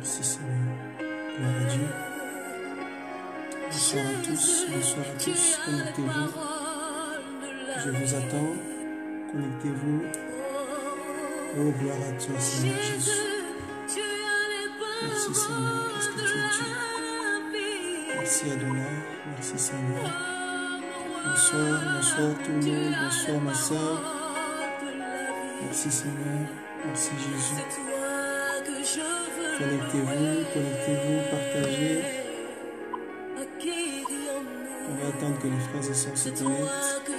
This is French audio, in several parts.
Merci Seigneur. Gloire à Dieu. Bonsoir à tous, bonsoir à tous. Connectez-vous. Je vous attends. Connectez-vous. Oh, gloire à toi, Seigneur Jésus. Merci Seigneur, parce que tu es Dieu. Merci Adonai. Merci Seigneur. Bonsoir, bonsoir tout le monde. Bonsoir ma soeur. Merci Seigneur. Merci Jésus. Connectez-vous, connectez-vous, partagez. On va attendre que les frères et sœurs se connectent.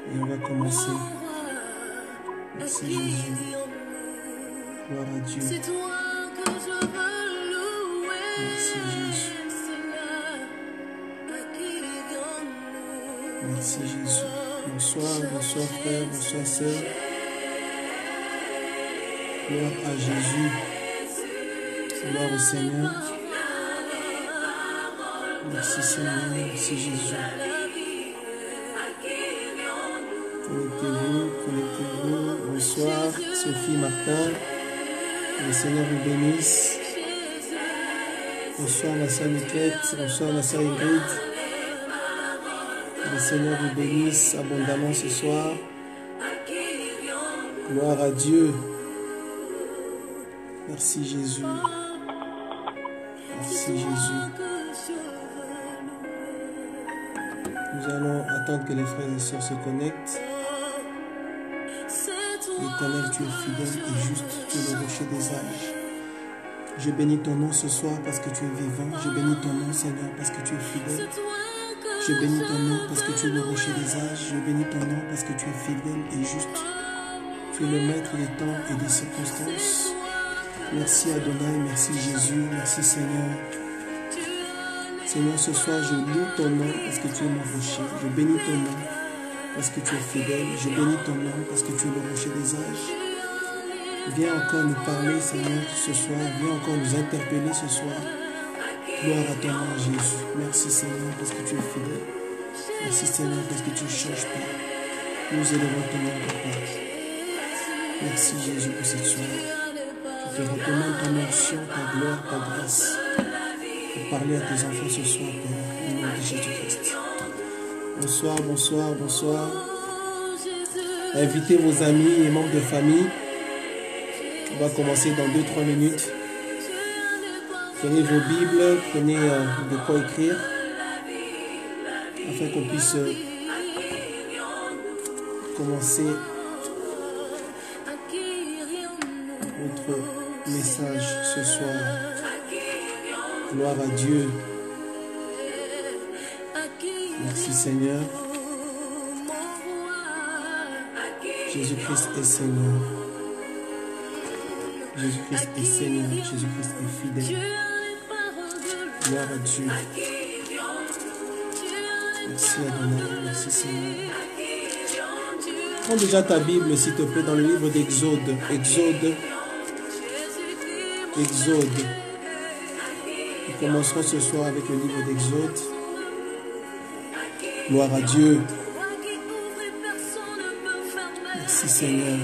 Et on va commencer. Merci Jésus. Gloire à Dieu. Merci Jésus. Merci Jésus. Bonsoir, bonsoir frère, bonsoir sœur. Gloire à Jésus. Gloire au Seigneur. Merci Seigneur, merci Jésus. Connectez-vous, connectez-vous. Bonsoir Sophie Martin. Le Seigneur vous bénisse. Bonsoir ma soeur Niquette. Bonsoir ma soeur Ingrid. Le Seigneur vous bénisse abondamment ce soir. Gloire à Dieu. Merci Jésus. Merci Jésus. Nous allons attendre que les frères et sœurs se connectent. Éternel, tu es fidèle et juste, tu es le rocher des âges. Je bénis ton nom ce soir parce que tu es vivant. Je bénis ton nom, Seigneur, parce que tu es fidèle. Je bénis ton nom parce que tu es le rocher des âges. Je bénis ton nom parce que tu es fidèle et juste. Tu es le maître des temps et des circonstances. Merci Adonai, merci Jésus, merci Seigneur. Seigneur, ce soir, je loue ton nom parce que tu es mon rocher. Je bénis ton nom parce que tu es fidèle. Je bénis ton nom parce que tu es le rocher des âges. Viens encore nous parler, Seigneur, ce soir. Viens encore nous interpeller ce soir. Gloire à ton nom, Jésus. Merci, Seigneur, parce que tu es fidèle. Merci, Seigneur, parce que tu ne changes pas. Nous élevons ton nom, Papa. Merci, Jésus, pour cette soirée. Je te recommande ton onction, ta gloire, ta grâce. Pour parler à tes enfants ce soir, Père, au nom de Jésus-Christ. Bonsoir, bonsoir, bonsoir. Invitez vos amis et membres de famille. On va commencer dans 2-3 minutes. Prenez vos Bibles, prenez de quoi écrire, afin qu'on puisse commencer notre message ce soir. Gloire à Dieu. Merci Seigneur. Jésus-Christ est Seigneur. Jésus-Christ est Seigneur. Jésus-Christ est fidèle. Gloire à Dieu. Merci Adonai. Merci Seigneur. Prends déjà ta Bible, s'il te plaît, dans le livre d'Exode. Exode. Nous commencerons ce soir avec le livre d'Exode. Gloire à Dieu. Merci Seigneur.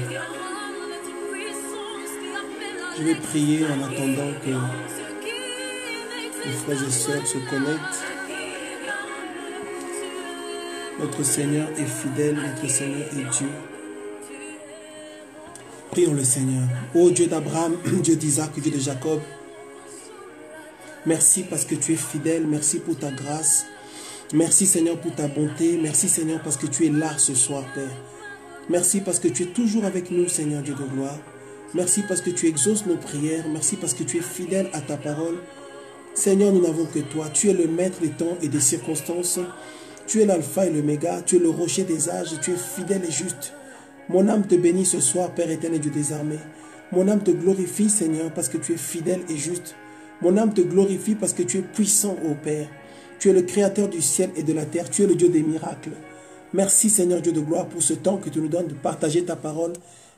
Je vais prier en attendant que les frères et sœurs se connectent. Notre Seigneur est fidèle, notre Seigneur est Dieu. Prions le Seigneur. Ô Dieu d'Abraham, Dieu d'Isaac, Dieu de Jacob, merci parce que tu es fidèle, merci pour ta grâce. Merci Seigneur pour ta bonté, merci Seigneur parce que tu es là ce soir, Père. Merci parce que tu es toujours avec nous, Seigneur Dieu de gloire. Merci parce que tu exauces nos prières. Merci parce que tu es fidèle à ta parole. Seigneur, nous n'avons que toi. Tu es le maître des temps et des circonstances. Tu es l'alpha et l'oméga. Tu es le rocher des âges. Tu es fidèle et juste. Mon âme te bénit ce soir, Père éternel Dieu des armées. Mon âme te glorifie, Seigneur, parce que tu es fidèle et juste. Mon âme te glorifie parce que tu es puissant, ô Père. Tu es le créateur du ciel et de la terre. Tu es le Dieu des miracles. Merci, Seigneur Dieu de gloire, pour ce temps que tu nous donnes de partager ta parole.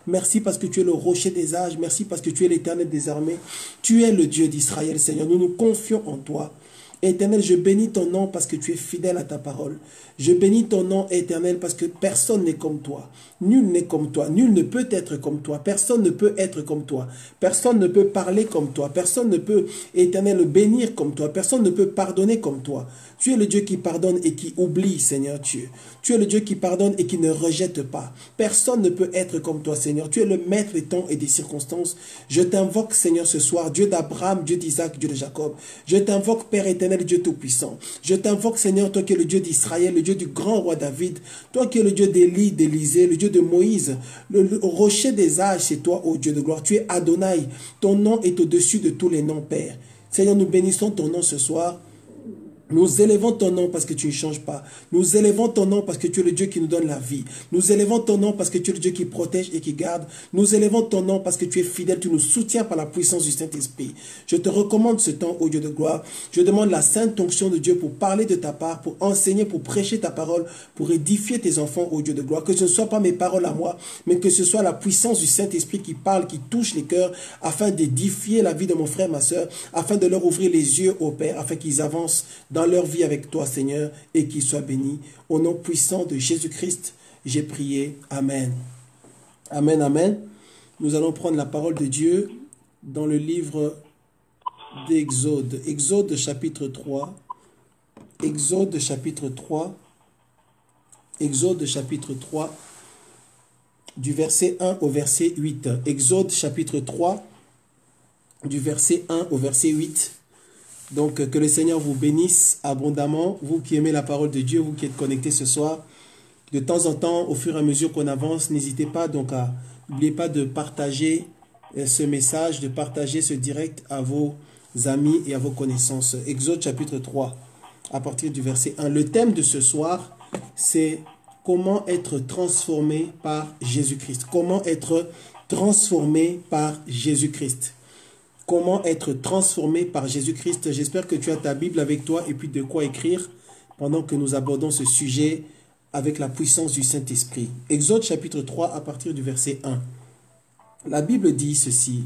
Merci parce que tu es le rocher des âges. Merci parce que tu es l'Éternel des armées. Tu es le Dieu d'Israël, Seigneur. Nous nous confions en toi. Éternel, je bénis ton nom parce que tu es fidèle à ta parole. Je bénis ton nom, Éternel, parce que personne n'est comme toi. Nul n'est comme toi. Nul ne peut être comme toi. Personne ne peut être comme toi. Personne ne peut parler comme toi. Personne ne peut, Éternel, bénir comme toi. Personne ne peut pardonner comme toi. Tu es le Dieu qui pardonne et qui oublie, Seigneur Dieu. Tu es le Dieu qui pardonne et qui ne rejette pas. Personne ne peut être comme toi, Seigneur. Tu es le maître des temps et des circonstances. Je t'invoque, Seigneur, ce soir, Dieu d'Abraham, Dieu d'Isaac, Dieu de Jacob. Je t'invoque, Père éternel, Dieu tout-puissant. Je t'invoque, Seigneur, toi qui es le Dieu d'Israël, le Dieu du grand roi David, toi qui es le Dieu d'Élie, d'Élisée, le Dieu de Moïse, le rocher des âges, c'est toi, ô Dieu de gloire. Tu es Adonai. Ton nom est au-dessus de tous les noms, Père. Seigneur, nous bénissons ton nom ce soir. Nous élevons ton nom parce que tu ne changes pas. Nous élevons ton nom parce que tu es le Dieu qui nous donne la vie. Nous élevons ton nom parce que tu es le Dieu qui protège et qui garde. Nous élevons ton nom parce que tu es fidèle. Tu nous soutiens par la puissance du Saint-Esprit. Je te recommande ce temps, ô Dieu de gloire. Je demande la sainte onction de Dieu pour parler de ta part, pour enseigner, pour prêcher ta parole, pour édifier tes enfants, ô Dieu de gloire. Que ce ne soit pas mes paroles à moi, mais que ce soit la puissance du Saint-Esprit qui parle, qui touche les cœurs, afin d'édifier la vie de mon frère, ma soeur, afin de leur ouvrir les yeux au Père, afin qu'ils avancent dans leur vie avec toi, Seigneur, et qu'ils soient bénis. Au nom puissant de Jésus-Christ, j'ai prié. Amen. Amen, amen. Nous allons prendre la parole de Dieu dans le livre d'Exode. Exode chapitre 3. Exode chapitre 3. Exode chapitre 3, du verset 1 au verset 8. Exode chapitre 3, du verset 1 au verset 8. Donc, que le Seigneur vous bénisse abondamment, vous qui aimez la parole de Dieu, vous qui êtes connectés ce soir. De temps en temps, au fur et à mesure qu'on avance, n'hésitez pas donc à, n'oubliez pas de partager ce message, de partager ce direct à vos amis et à vos connaissances. Exode chapitre 3, à partir du verset 1. Le thème de ce soir, c'est comment être transformé par Jésus-Christ. Comment être transformé par Jésus-Christ. Comment être transformé par Jésus-Christ. J'espère que tu as ta Bible avec toi et puis de quoi écrire pendant que nous abordons ce sujet avec la puissance du Saint-Esprit. Exode chapitre 3 à partir du verset 1. La Bible dit ceci.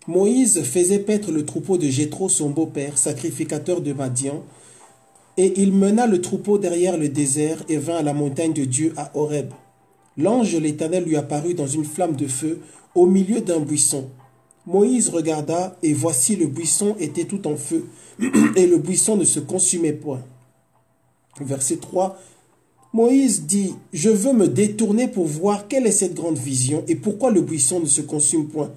Moïse faisait paître le troupeau de Jéthro, son beau-père, sacrificateur de Madian, et il mena le troupeau derrière le désert et vint à la montagne de Dieu à Horeb. L'ange de l'Éternel lui apparut dans une flamme de feu au milieu d'un buisson. Moïse regarda, et voici le buisson était tout en feu, et le buisson ne se consumait point. Verset 3. Moïse dit, je veux me détourner pour voir quelle est cette grande vision, et pourquoi le buisson ne se consume point.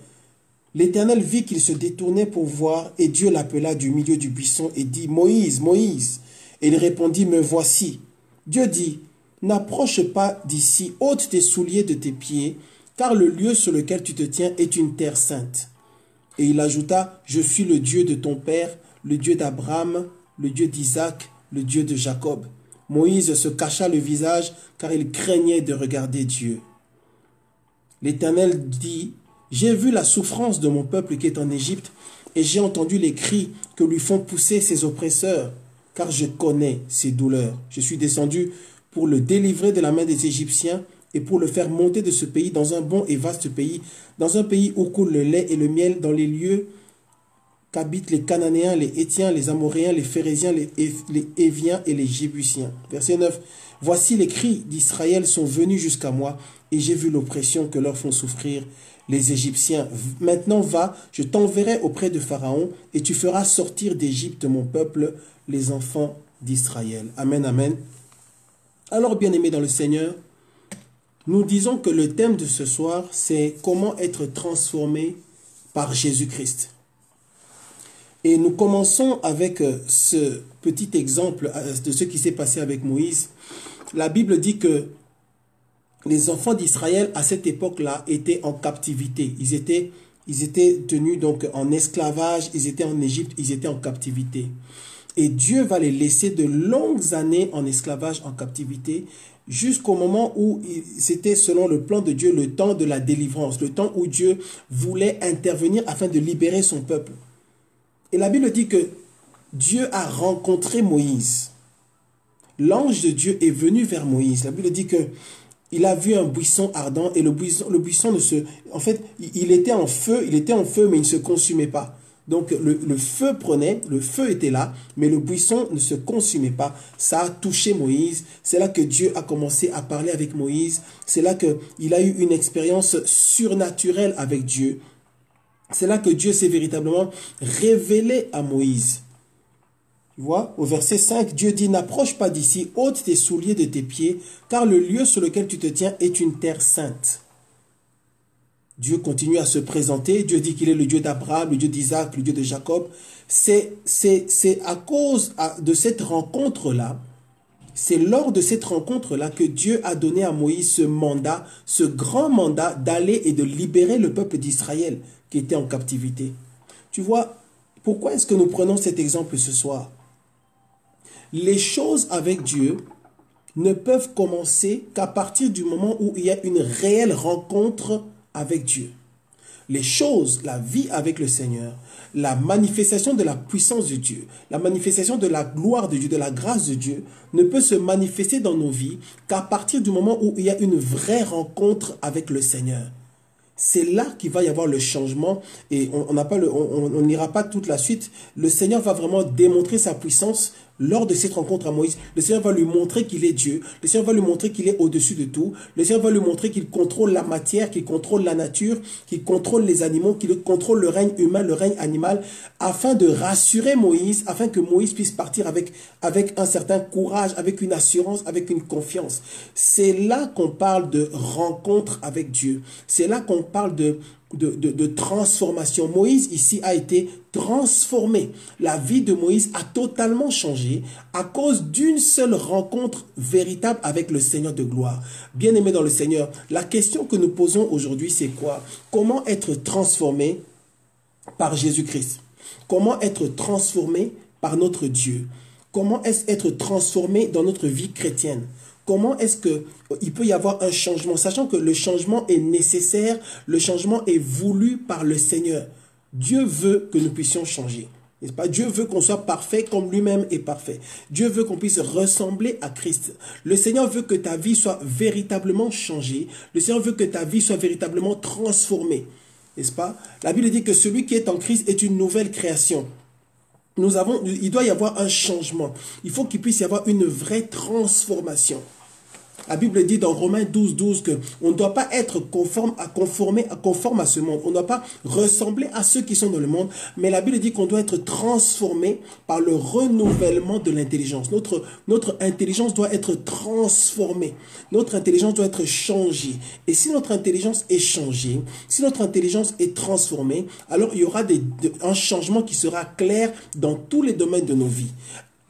L'Éternel vit qu'il se détournait pour voir, et Dieu l'appela du milieu du buisson, et dit, Moïse, Moïse. Et il répondit, me voici. Dieu dit, n'approche pas d'ici, ôte tes souliers de tes pieds, car le lieu sur lequel tu te tiens est une terre sainte. Et il ajouta, je suis le Dieu de ton père, le Dieu d'Abraham, le Dieu d'Isaac, le Dieu de Jacob. Moïse se cacha le visage, car il craignait de regarder Dieu. L'Éternel dit, j'ai vu la souffrance de mon peuple qui est en Égypte, et j'ai entendu les cris que lui font pousser ses oppresseurs, car je connais ses douleurs. Je suis descendu pour le délivrer de la main des Égyptiens, et pour le faire monter de ce pays dans un bon et vaste pays, dans un pays où coule le lait et le miel, dans les lieux qu'habitent les Cananéens, les Hétiens, les Amoréens, les Phérésiens, les Éviens et les Jébusiens. Verset 9. Voici les cris d'Israël sont venus jusqu'à moi, et j'ai vu l'oppression que leur font souffrir les Égyptiens. Maintenant va, je t'enverrai auprès de Pharaon, et tu feras sortir d'Égypte mon peuple, les enfants d'Israël. Amen, amen. Alors, bien-aimés dans le Seigneur, nous disons que le thème de ce soir, c'est comment être transformé par Jésus-Christ. Et nous commençons avec ce petit exemple de ce qui s'est passé avec Moïse. La Bible dit que les enfants d'Israël, à cette époque-là, étaient en captivité. Ils étaient tenus donc en esclavage, ils étaient en Égypte, ils étaient en captivité. Et Dieu va les laisser de longues années en esclavage, en captivité, jusqu'au moment où c'était selon le plan de Dieu, le temps de la délivrance, le temps où Dieu voulait intervenir afin de libérer son peuple. Et la Bible dit que Dieu a rencontré Moïse. L'ange de Dieu est venu vers Moïse. La Bible dit que il a vu un buisson ardent et le buisson ne se... En fait, il était en feu, mais il ne se consumait pas. Donc le feu prenait, le feu était là, mais le buisson ne se consumait pas. Ça a touché Moïse. C'est là que Dieu a commencé à parler avec Moïse. C'est là qu'il a eu une expérience surnaturelle avec Dieu. C'est là que Dieu s'est véritablement révélé à Moïse. Tu vois, au verset 5, Dieu dit, n'approche pas d'ici, ôte tes souliers de tes pieds, car le lieu sur lequel tu te tiens est une terre sainte. Dieu continue à se présenter. Dieu dit qu'il est le Dieu d'Abraham, le Dieu d'Isaac, le Dieu de Jacob. C'est à cause de cette rencontre-là, c'est lors de cette rencontre-là que Dieu a donné à Moïse ce mandat, ce grand mandat d'aller et de libérer le peuple d'Israël qui était en captivité. Tu vois, pourquoi est-ce que nous prenons cet exemple ce soir? Les choses avec Dieu ne peuvent commencer qu'à partir du moment où il y a une réelle rencontre avec Dieu. Les choses, la vie avec le Seigneur, la manifestation de la puissance de Dieu, la manifestation de la gloire de Dieu, de la grâce de Dieu, ne peut se manifester dans nos vies qu'à partir du moment où il y a une vraie rencontre avec le Seigneur. C'est là qu'il va y avoir le changement et on n'ira pas toute la suite. Le Seigneur va vraiment démontrer sa puissance lors de cette rencontre à Moïse. Le Seigneur va lui montrer qu'il est Dieu. Le Seigneur va lui montrer qu'il est au-dessus de tout. Le Seigneur va lui montrer qu'il contrôle la matière, qu'il contrôle la nature, qu'il contrôle les animaux, qu'il contrôle le règne humain, le règne animal, afin de rassurer Moïse, afin que Moïse puisse partir avec un certain courage, avec une assurance, avec une confiance. C'est là qu'on parle de rencontre avec Dieu. C'est là qu'on parle de transformation. Moïse ici a été transformé. La vie de Moïse a totalement changé à cause d'une seule rencontre véritable avec le Seigneur de gloire. Bien-aimé dans le Seigneur, la question que nous posons aujourd'hui, c'est quoi? Comment être transformé par Jésus-Christ? Comment être transformé par notre Dieu? Comment être transformé dans notre vie chrétienne? Comment est-ce qu'il peut y avoir un changement, sachant que le changement est nécessaire, le changement est voulu par le Seigneur. Dieu veut que nous puissions changer. N'est-ce pas? Dieu veut qu'on soit parfait comme lui-même est parfait. Dieu veut qu'on puisse ressembler à Christ. Le Seigneur veut que ta vie soit véritablement changée. Le Seigneur veut que ta vie soit véritablement transformée. N'est-ce pas? La Bible dit que celui qui est en Christ est une nouvelle création. Il doit y avoir un changement. Il faut qu'il puisse y avoir une vraie transformation. La Bible dit dans Romains 12, 12 qu'on ne doit pas être conforme à ce monde. On ne doit pas ressembler à ceux qui sont dans le monde. Mais la Bible dit qu'on doit être transformé par le renouvellement de l'intelligence. Notre intelligence doit être transformée. Notre intelligence doit être changée. Et si notre intelligence est changée, si notre intelligence est transformée, alors il y aura un changement qui sera clair dans tous les domaines de nos vies.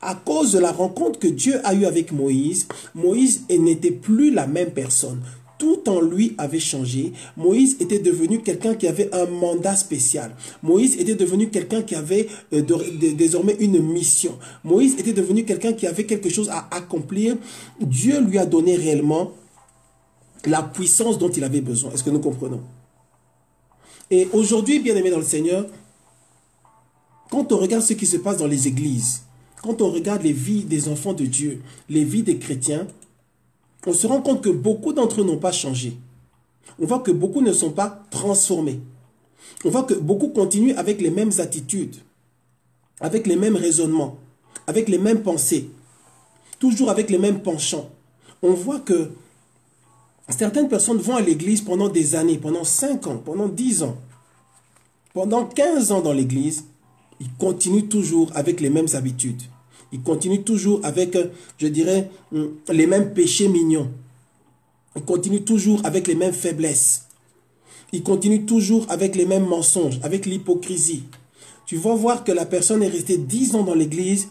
À cause de la rencontre que Dieu a eue avec Moïse, Moïse n'était plus la même personne. Tout en lui avait changé. Moïse était devenu quelqu'un qui avait un mandat spécial. Moïse était devenu quelqu'un qui avait désormais une mission. Moïse était devenu quelqu'un qui avait quelque chose à accomplir. Dieu lui a donné réellement la puissance dont il avait besoin. Est-ce que nous comprenons? Et aujourd'hui, bien-aimés dans le Seigneur, quand on regarde ce qui se passe dans les églises, quand on regarde les vies des enfants de Dieu, les vies des chrétiens, on se rend compte que beaucoup d'entre eux n'ont pas changé. On voit que beaucoup ne sont pas transformés. On voit que beaucoup continuent avec les mêmes attitudes, avec les mêmes raisonnements, avec les mêmes pensées, toujours avec les mêmes penchants. On voit que certaines personnes vont à l'église pendant des années, pendant 5 ans, pendant 10 ans, pendant 15 ans dans l'église. Ils continuent toujours avec les mêmes habitudes. Ils continuent toujours avec, je dirais, les mêmes péchés mignons. Ils continuent toujours avec les mêmes faiblesses. Ils continuent toujours avec les mêmes mensonges, avec l'hypocrisie. Tu vas voir que la personne est restée 10 ans dans l'église.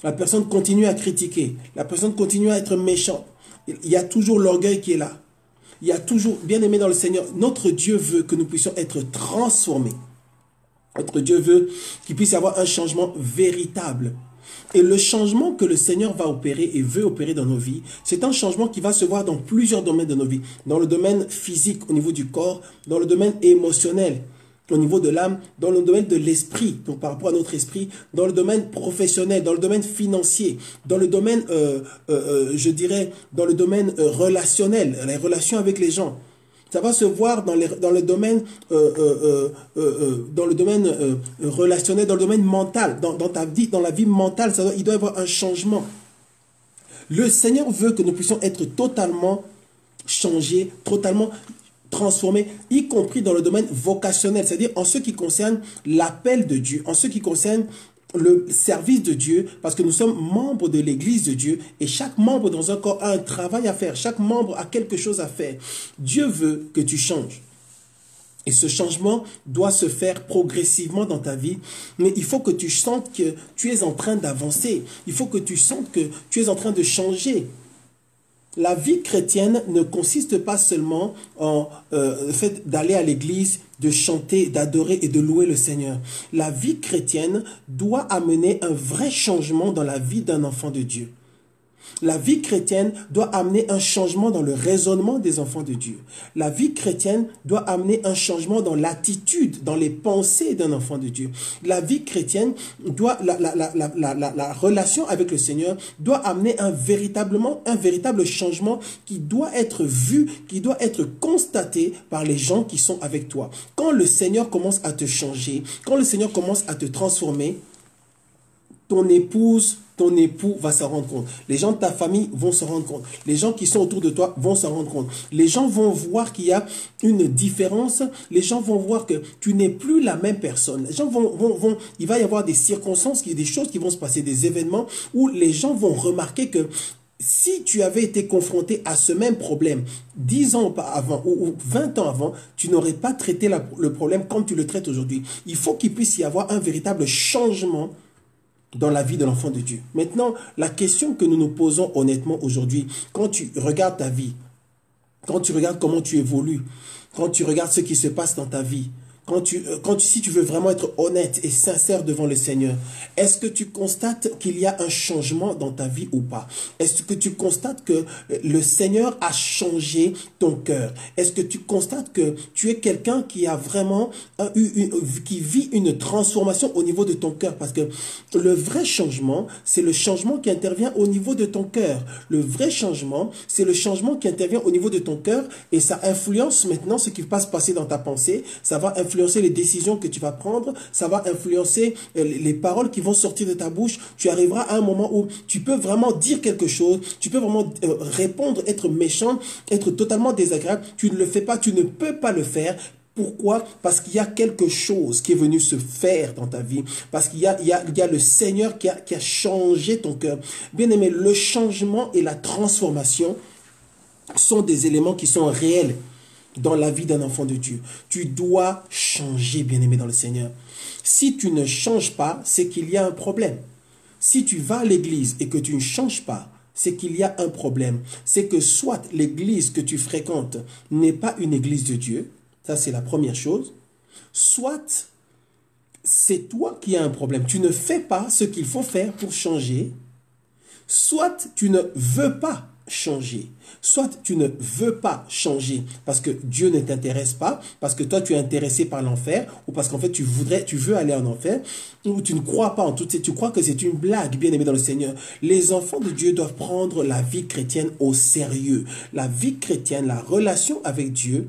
La personne continue à critiquer. La personne continue à être méchante. Il y a toujours l'orgueil qui est là. Il y a toujours, bien aimé dans le Seigneur, notre Dieu veut que nous puissions être transformés. Notre Dieu veut qu'il puisse y avoir un changement véritable. Et le changement que le Seigneur va opérer et veut opérer dans nos vies, c'est un changement qui va se voir dans plusieurs domaines de nos vies. Dans le domaine physique, au niveau du corps, dans le domaine émotionnel, au niveau de l'âme, dans le domaine de l'esprit, donc par rapport à notre esprit, dans le domaine professionnel, dans le domaine financier, dans le domaine, je dirais, dans le domaine relationnel, les relations avec les gens. Ça va se voir dans le domaine, relationnel, dans le domaine mental, dans ta vie, dans la vie mentale. Il doit y avoir un changement. Le Seigneur veut que nous puissions être totalement changés, totalement transformés, y compris dans le domaine vocationnel, c'est-à-dire en ce qui concerne l'appel de Dieu, en ce qui concerne le service de Dieu, parce que nous sommes membres de l'Église de Dieu et chaque membre dans un corps a un travail à faire, chaque membre a quelque chose à faire. Dieu veut que tu changes. Et ce changement doit se faire progressivement dans ta vie, mais il faut que tu sentes que tu es en train d'avancer, il faut que tu sentes que tu es en train de changer. La vie chrétienne ne consiste pas seulement en le fait d'aller à l'église, de chanter, d'adorer et de louer le Seigneur. La vie chrétienne doit amener un vrai changement dans la vie d'un enfant de Dieu. La vie chrétienne doit amener un changement dans le raisonnement des enfants de Dieu. La vie chrétienne doit amener un changement dans l'attitude, dans les pensées d'un enfant de Dieu. La vie chrétienne doit, la relation avec le Seigneur doit amener un véritable changement qui doit être vu, qui doit être constaté par les gens qui sont avec toi. Quand le Seigneur commence à te changer, quand le Seigneur commence à te transformer, ton épouse, ton époux va s'en rendre compte. Les gens de ta famille vont se rendre compte. Les gens qui sont autour de toi vont s'en rendre compte. Les gens vont voir qu'il y a une différence. Les gens vont voir que tu n'es plus la même personne. Les gens il va y avoir des circonstances, des choses qui vont se passer, des événements où les gens vont remarquer que si tu avais été confronté à ce même problème 10 ans avant ou 20 ans avant, tu n'aurais pas traité le problème comme tu le traites aujourd'hui. Il faut qu'il puisse y avoir un véritable changement dans la vie de l'enfant de Dieu. Maintenant, la question que nous nous posons honnêtement aujourd'hui, quand tu regardes ta vie, quand tu regardes comment tu évolues, quand tu regardes ce qui se passe dans ta vie, si tu veux vraiment être honnête et sincère devant le Seigneur, est-ce que tu constates qu'il y a un changement dans ta vie ou pas? Est-ce que tu constates que le Seigneur a changé ton cœur? Est-ce que tu constates que tu es quelqu'un qui a vraiment qui vit une transformation au niveau de ton cœur? Parce que le vrai changement, c'est le changement qui intervient au niveau de ton cœur. Le vrai changement, c'est le changement qui intervient au niveau de ton cœur et ça influence maintenant ce qui va se passer dans ta pensée. Ça va influencer les décisions que tu vas prendre, ça va influencer les paroles qui vont sortir de ta bouche. Tu arriveras à un moment où tu peux vraiment dire quelque chose, tu peux vraiment répondre, être méchant, être totalement désagréable. Tu ne le fais pas, tu ne peux pas le faire. Pourquoi? Parce qu'il y a quelque chose qui est venu se faire dans ta vie. Parce qu'il y a le Seigneur qui a changé ton cœur. Bien aimé, le changement et la transformation sont des éléments qui sont réels dans la vie d'un enfant de Dieu. Tu dois changer, bien-aimé dans le Seigneur. Si tu ne changes pas, c'est qu'il y a un problème. Si tu vas à l'église et que tu ne changes pas, c'est qu'il y a un problème. C'est que soit l'église que tu fréquentes n'est pas une église de Dieu, ça c'est la première chose, soit c'est toi qui as un problème. Tu ne fais pas ce qu'il faut faire pour changer, soit tu ne veux pas changer. Soit tu ne veux pas changer parce que Dieu ne t'intéresse pas, parce que toi tu es intéressé par l'enfer, ou parce qu'en fait tu veux aller en enfer, ou tu ne crois pas en tout ça, tu crois que c'est une blague, bien aimé dans le Seigneur. Les enfants de Dieu doivent prendre la vie chrétienne au sérieux. La vie chrétienne, la relation avec Dieu,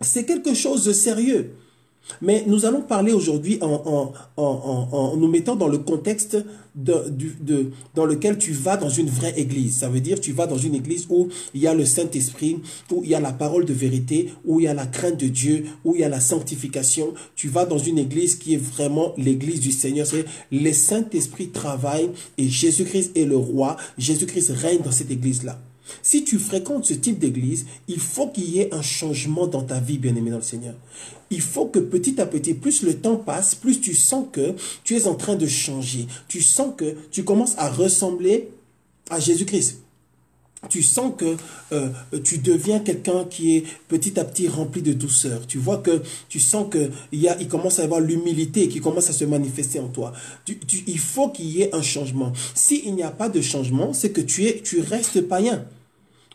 c'est quelque chose de sérieux. Mais nous allons parler aujourd'hui en nous mettant dans le contexte dans lequel tu vas dans une vraie église. Ça veut dire tu vas dans une église où il y a le Saint-Esprit, où il y a la parole de vérité, où il y a la crainte de Dieu, où il y a la sanctification. Tu vas dans une église qui est vraiment l'église du Seigneur. C'est le Saint-Esprit travaille et Jésus-Christ est le roi. Jésus-Christ règne dans cette église-là. Si tu fréquentes ce type d'église, il faut qu'il y ait un changement dans ta vie, bien-aimé dans le Seigneur. Il faut que petit à petit, plus le temps passe, plus tu sens que tu es en train de changer. Tu sens que tu commences à ressembler à Jésus-Christ. Tu sens que tu deviens quelqu'un qui est petit à petit rempli de douceur. Tu sens qu'il commence à y avoir l'humilité qui commence à se manifester en toi. Il faut qu'il y ait un changement. S'il n'y a pas de changement, c'est que tu restes païen.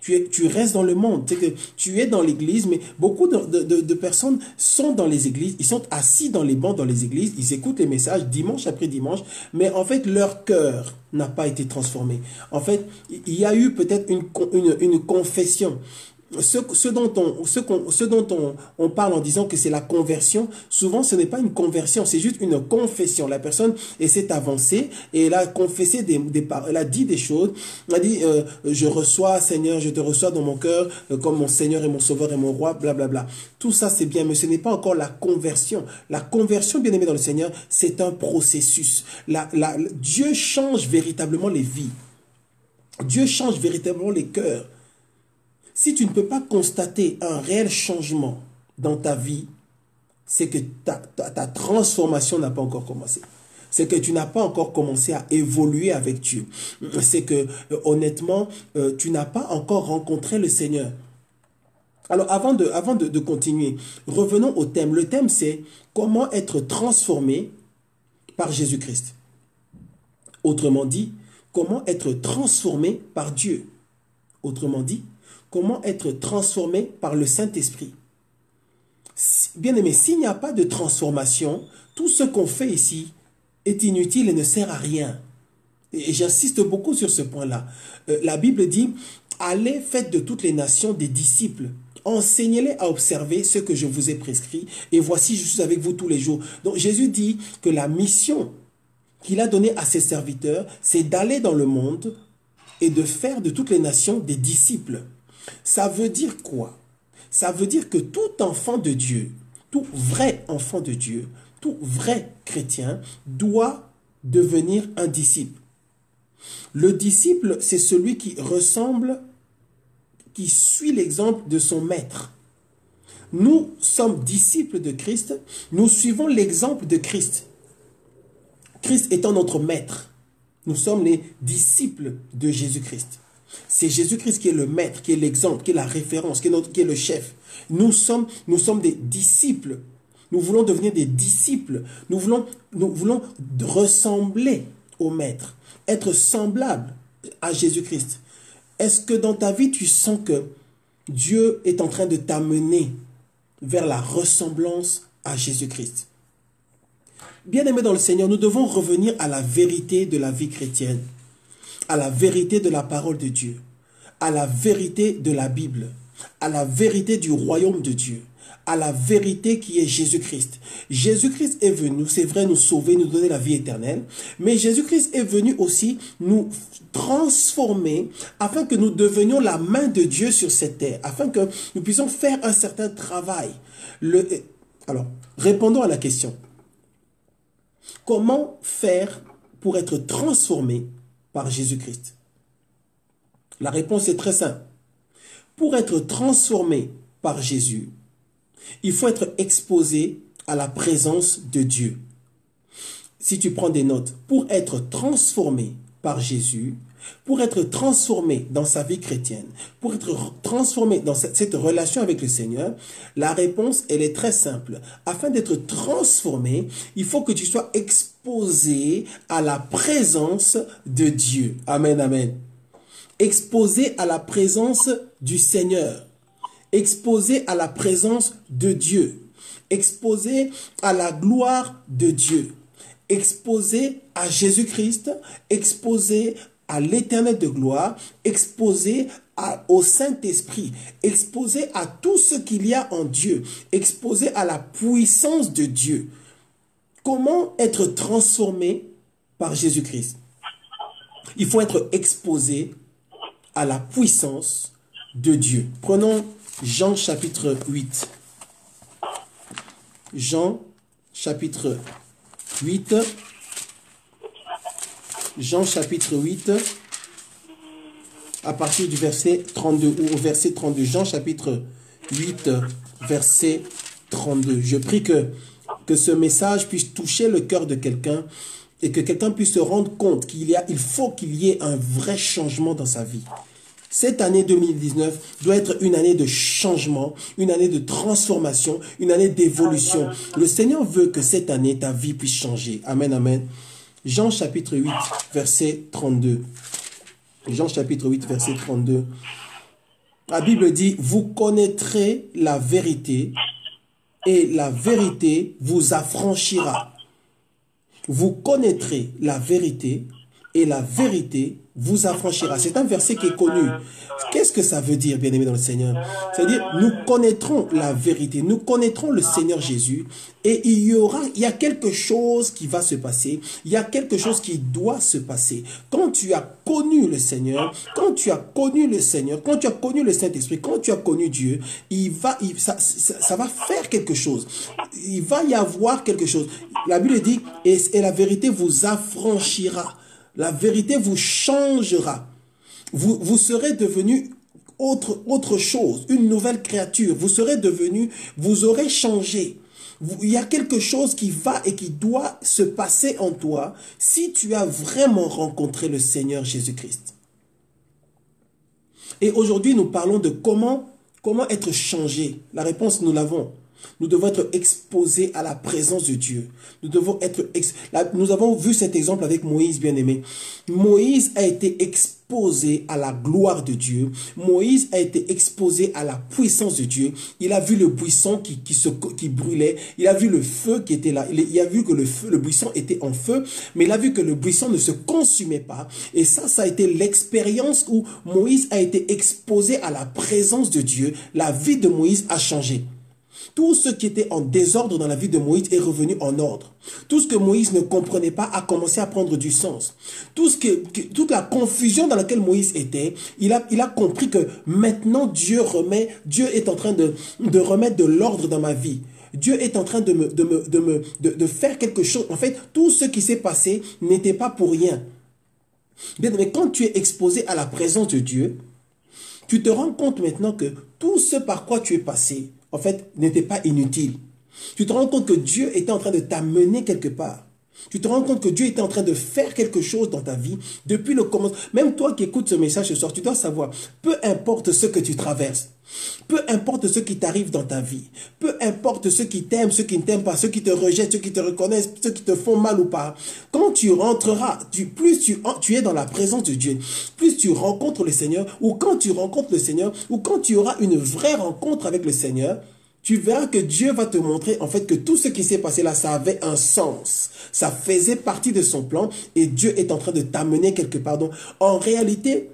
Tu restes dans le monde, c'est que tu es dans l'église, mais beaucoup de personnes sont dans les églises, ils sont assis dans les bancs dans les églises, ils écoutent les messages dimanche après dimanche, mais en fait leur cœur n'a pas été transformé. En fait, il y a eu peut-être une confession, ce dont on parle en disant que c'est la conversion, souvent ce n'est pas une conversion, c'est juste une confession. La personne essaie d'avancer et elle a confessé elle a dit des choses, elle a dit je reçois Seigneur, je te reçois dans mon cœur comme mon Seigneur et mon Sauveur et mon Roi, blablabla. Tout ça c'est bien, mais ce n'est pas encore la conversion. La conversion, bien aimé dans le Seigneur, c'est un processus. Dieu change véritablement les vies. Dieu change véritablement les cœurs. Si tu ne peux pas constater un réel changement dans ta vie, c'est que ta transformation n'a pas encore commencé. C'est que tu n'as pas encore commencé à évoluer avec Dieu. C'est que, honnêtement, tu n'as pas encore rencontré le Seigneur. Alors, avant de continuer, revenons au thème. Le thème, c'est comment être transformé par Jésus-Christ. Autrement dit, comment être transformé par Dieu. Autrement dit, comment être transformé par le Saint-Esprit. Bien aimé, s'il n'y a pas de transformation, tout ce qu'on fait ici est inutile et ne sert à rien. Et j'insiste beaucoup sur ce point-là. La Bible dit, allez, faites de toutes les nations des disciples. Enseignez-les à observer ce que je vous ai prescrit. Et voici, je suis avec vous tous les jours. Donc Jésus dit que la mission qu'il a donnée à ses serviteurs, c'est d'aller dans le monde et de faire de toutes les nations des disciples. Ça veut dire quoi? Ça veut dire que tout enfant de Dieu, tout vrai enfant de Dieu, tout vrai chrétien doit devenir un disciple. Le disciple, c'est celui qui ressemble, qui suit l'exemple de son maître. Nous sommes disciples de Christ, nous suivons l'exemple de Christ. Christ étant notre maître, nous sommes les disciples de Jésus-Christ. C'est Jésus-Christ qui est le maître, qui est l'exemple, qui est la référence, qui est le chef. Nous sommes des disciples. Nous voulons devenir des disciples. Nous voulons ressembler au maître, être semblable à Jésus-Christ. Est-ce que dans ta vie, tu sens que Dieu est en train de t'amener vers la ressemblance à Jésus-Christ? Bien-aimés dans le Seigneur, nous devons revenir à la vérité de la vie chrétienne, à la vérité de la parole de Dieu, à la vérité de la Bible, à la vérité du royaume de Dieu, à la vérité qui est Jésus-Christ. Jésus-Christ est venu, c'est vrai, nous sauver, nous donner la vie éternelle, mais Jésus-Christ est venu aussi nous transformer afin que nous devenions la main de Dieu sur cette terre, afin que nous puissions faire un certain travail. Alors, répondons à la question. Comment faire pour être transformé par Jésus-Christ? La réponse est très simple. Pour être transformé par Jésus, il faut être exposé à la présence de Dieu. Si tu prends des notes, pour être transformé par Jésus, pour être transformé dans sa vie chrétienne, pour être transformé dans cette relation avec le Seigneur, la réponse, elle est très simple. Afin d'être transformé, il faut que tu sois exposé à la présence de Dieu. Amen, amen. Exposé à la présence du Seigneur. Exposé à la présence de Dieu. Exposé à la gloire de Dieu. Exposé à Jésus-Christ. Exposé à l'Éternel de gloire, exposé au Saint-Esprit, exposé à tout ce qu'il y a en Dieu, exposé à la puissance de Dieu. Comment être transformé par Jésus-Christ? Il faut être exposé à la puissance de Dieu. Prenons Jean chapitre 8. Jean chapitre 8. Jean chapitre 8, à partir du verset 32 ou au verset 32. Jean chapitre 8, verset 32. Je prie que ce message puisse toucher le cœur de quelqu'un et que quelqu'un puisse se rendre compte qu'il faut qu'il y ait un vrai changement dans sa vie. Cette année 2019 doit être une année de changement, une année de transformation, une année d'évolution. Le Seigneur veut que cette année, ta vie puisse changer. Amen, amen. Jean chapitre 8, verset 32. Jean chapitre 8, verset 32. La Bible dit, vous connaîtrez la vérité et la vérité vous affranchira. Vous connaîtrez la vérité et la vérité vous affranchira. C'est un verset qui est connu. Qu'est-ce que ça veut dire, bien-aimé dans le Seigneur? C'est-à-dire, nous connaîtrons la vérité, nous connaîtrons le Seigneur Jésus, et il y a quelque chose qui va se passer, il y a quelque chose qui doit se passer. Quand tu as connu le Seigneur, quand tu as connu le Seigneur, quand tu as connu le Saint-Esprit, quand tu as connu Dieu, ça va faire quelque chose. Il va y avoir quelque chose. La Bible dit, et la vérité vous affranchira. La vérité vous changera. Vous serez devenu autre chose, une nouvelle créature. Vous serez devenu, vous aurez changé. Il y a quelque chose qui va et qui doit se passer en toi si tu as vraiment rencontré le Seigneur Jésus-Christ. Et aujourd'hui, nous parlons de comment être changé. La réponse, nous l'avons. Nous devons être exposés à la présence de Dieu. Nous avons vu cet exemple avec Moïse, bien-aimé. Moïse a été exposé à la gloire de Dieu. Moïse a été exposé à la puissance de Dieu. Il a vu le buisson qui brûlait. Il a vu le feu qui était là. Il a vu que le buisson était en feu, mais il a vu que le buisson ne se consumait pas. Et ça a été l'expérience où Moïse a été exposé à la présence de Dieu. La vie de Moïse a changé. Tout ce qui était en désordre dans la vie de Moïse est revenu en ordre. Tout ce que Moïse ne comprenait pas a commencé à prendre du sens. Toute la confusion dans laquelle Moïse était, il a compris que maintenant Dieu est en train de remettre de l'ordre dans ma vie. Dieu est en train de faire quelque chose. En fait, tout ce qui s'est passé n'était pas pour rien. Mais quand tu es exposé à la présence de Dieu, tu te rends compte maintenant que tout ce par quoi tu es passé, en fait, n'était pas inutile. Tu te rends compte que Dieu était en train de t'amener quelque part. Tu te rends compte que Dieu était en train de faire quelque chose dans ta vie depuis le commencement. Même toi qui écoutes ce message ce soir, tu dois savoir, peu importe ce que tu traverses, peu importe ce qui t'arrive dans ta vie, peu importe ceux qui t'aiment, ceux qui ne t'aiment pas, ceux qui te rejettent, ceux qui te reconnaissent, ceux qui te font mal ou pas, quand tu rentreras, plus tu es dans la présence de Dieu, plus tu rencontres le Seigneur, ou quand tu rencontres le Seigneur, ou quand tu auras une vraie rencontre avec le Seigneur, tu verras que Dieu va te montrer en fait que tout ce qui s'est passé là, ça avait un sens. Ça faisait partie de son plan et Dieu est en train de t'amener quelque part. Donc, en réalité,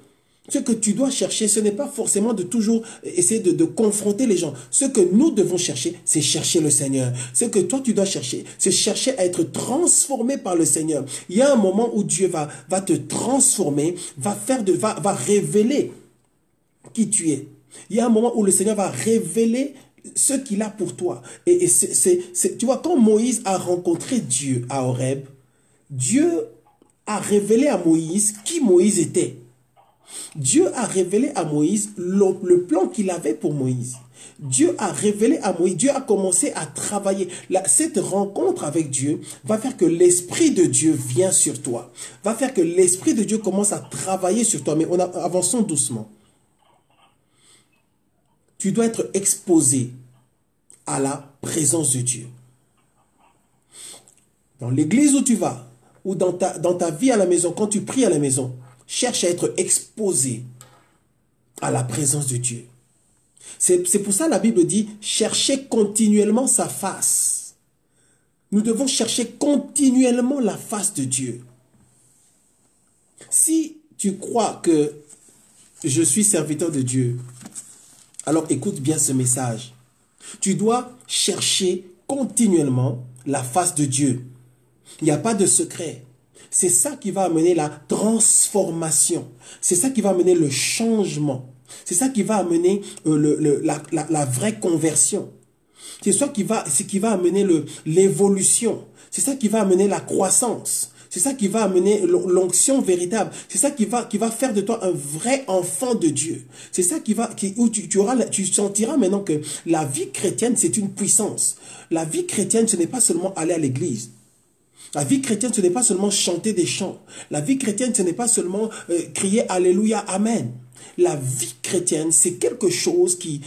ce que tu dois chercher, ce n'est pas forcément de toujours essayer de confronter les gens. Ce que nous devons chercher, c'est chercher le Seigneur. Ce que toi, tu dois chercher, c'est chercher à être transformé par le Seigneur. Il y a un moment où Dieu va te transformer, va révéler qui tu es. Il y a un moment où le Seigneur va révéler ce qu'il a pour toi. Et tu vois, quand Moïse a rencontré Dieu à Horeb, Dieu a révélé à Moïse qui Moïse était. Dieu a révélé à Moïse le plan qu'il avait pour Moïse. Dieu a révélé à Moïse, Dieu a commencé à travailler. Cette rencontre avec Dieu va faire que l'Esprit de Dieu vient sur toi. Va faire que l'Esprit de Dieu commence à travailler sur toi. Mais avançons doucement. Tu dois être exposé à la présence de Dieu. Dans l'église où tu vas, ou dans ta vie à la maison, quand tu pries à la maison, cherche à être exposé à la présence de Dieu. C'est pour ça que la Bible dit, cherchez continuellement sa face. Nous devons chercher continuellement la face de Dieu. Si tu crois que je suis serviteur de Dieu, alors écoute bien ce message. Tu dois chercher continuellement la face de Dieu. Il n'y a pas de secret. C'est ça qui va amener la transformation. C'est ça qui va amener le changement. C'est ça qui va amener la vraie conversion. C'est ça qui va amener l'évolution. C'est ça qui va amener la croissance. C'est ça qui va amener l'onction véritable. C'est ça qui va faire de toi un vrai enfant de Dieu. C'est ça où tu sentiras maintenant que la vie chrétienne, c'est une puissance. La vie chrétienne, ce n'est pas seulement aller à l'église. La vie chrétienne, ce n'est pas seulement chanter des chants. La vie chrétienne, ce n'est pas seulement crier Alléluia, Amen. La vie chrétienne, c'est quelque chose qui...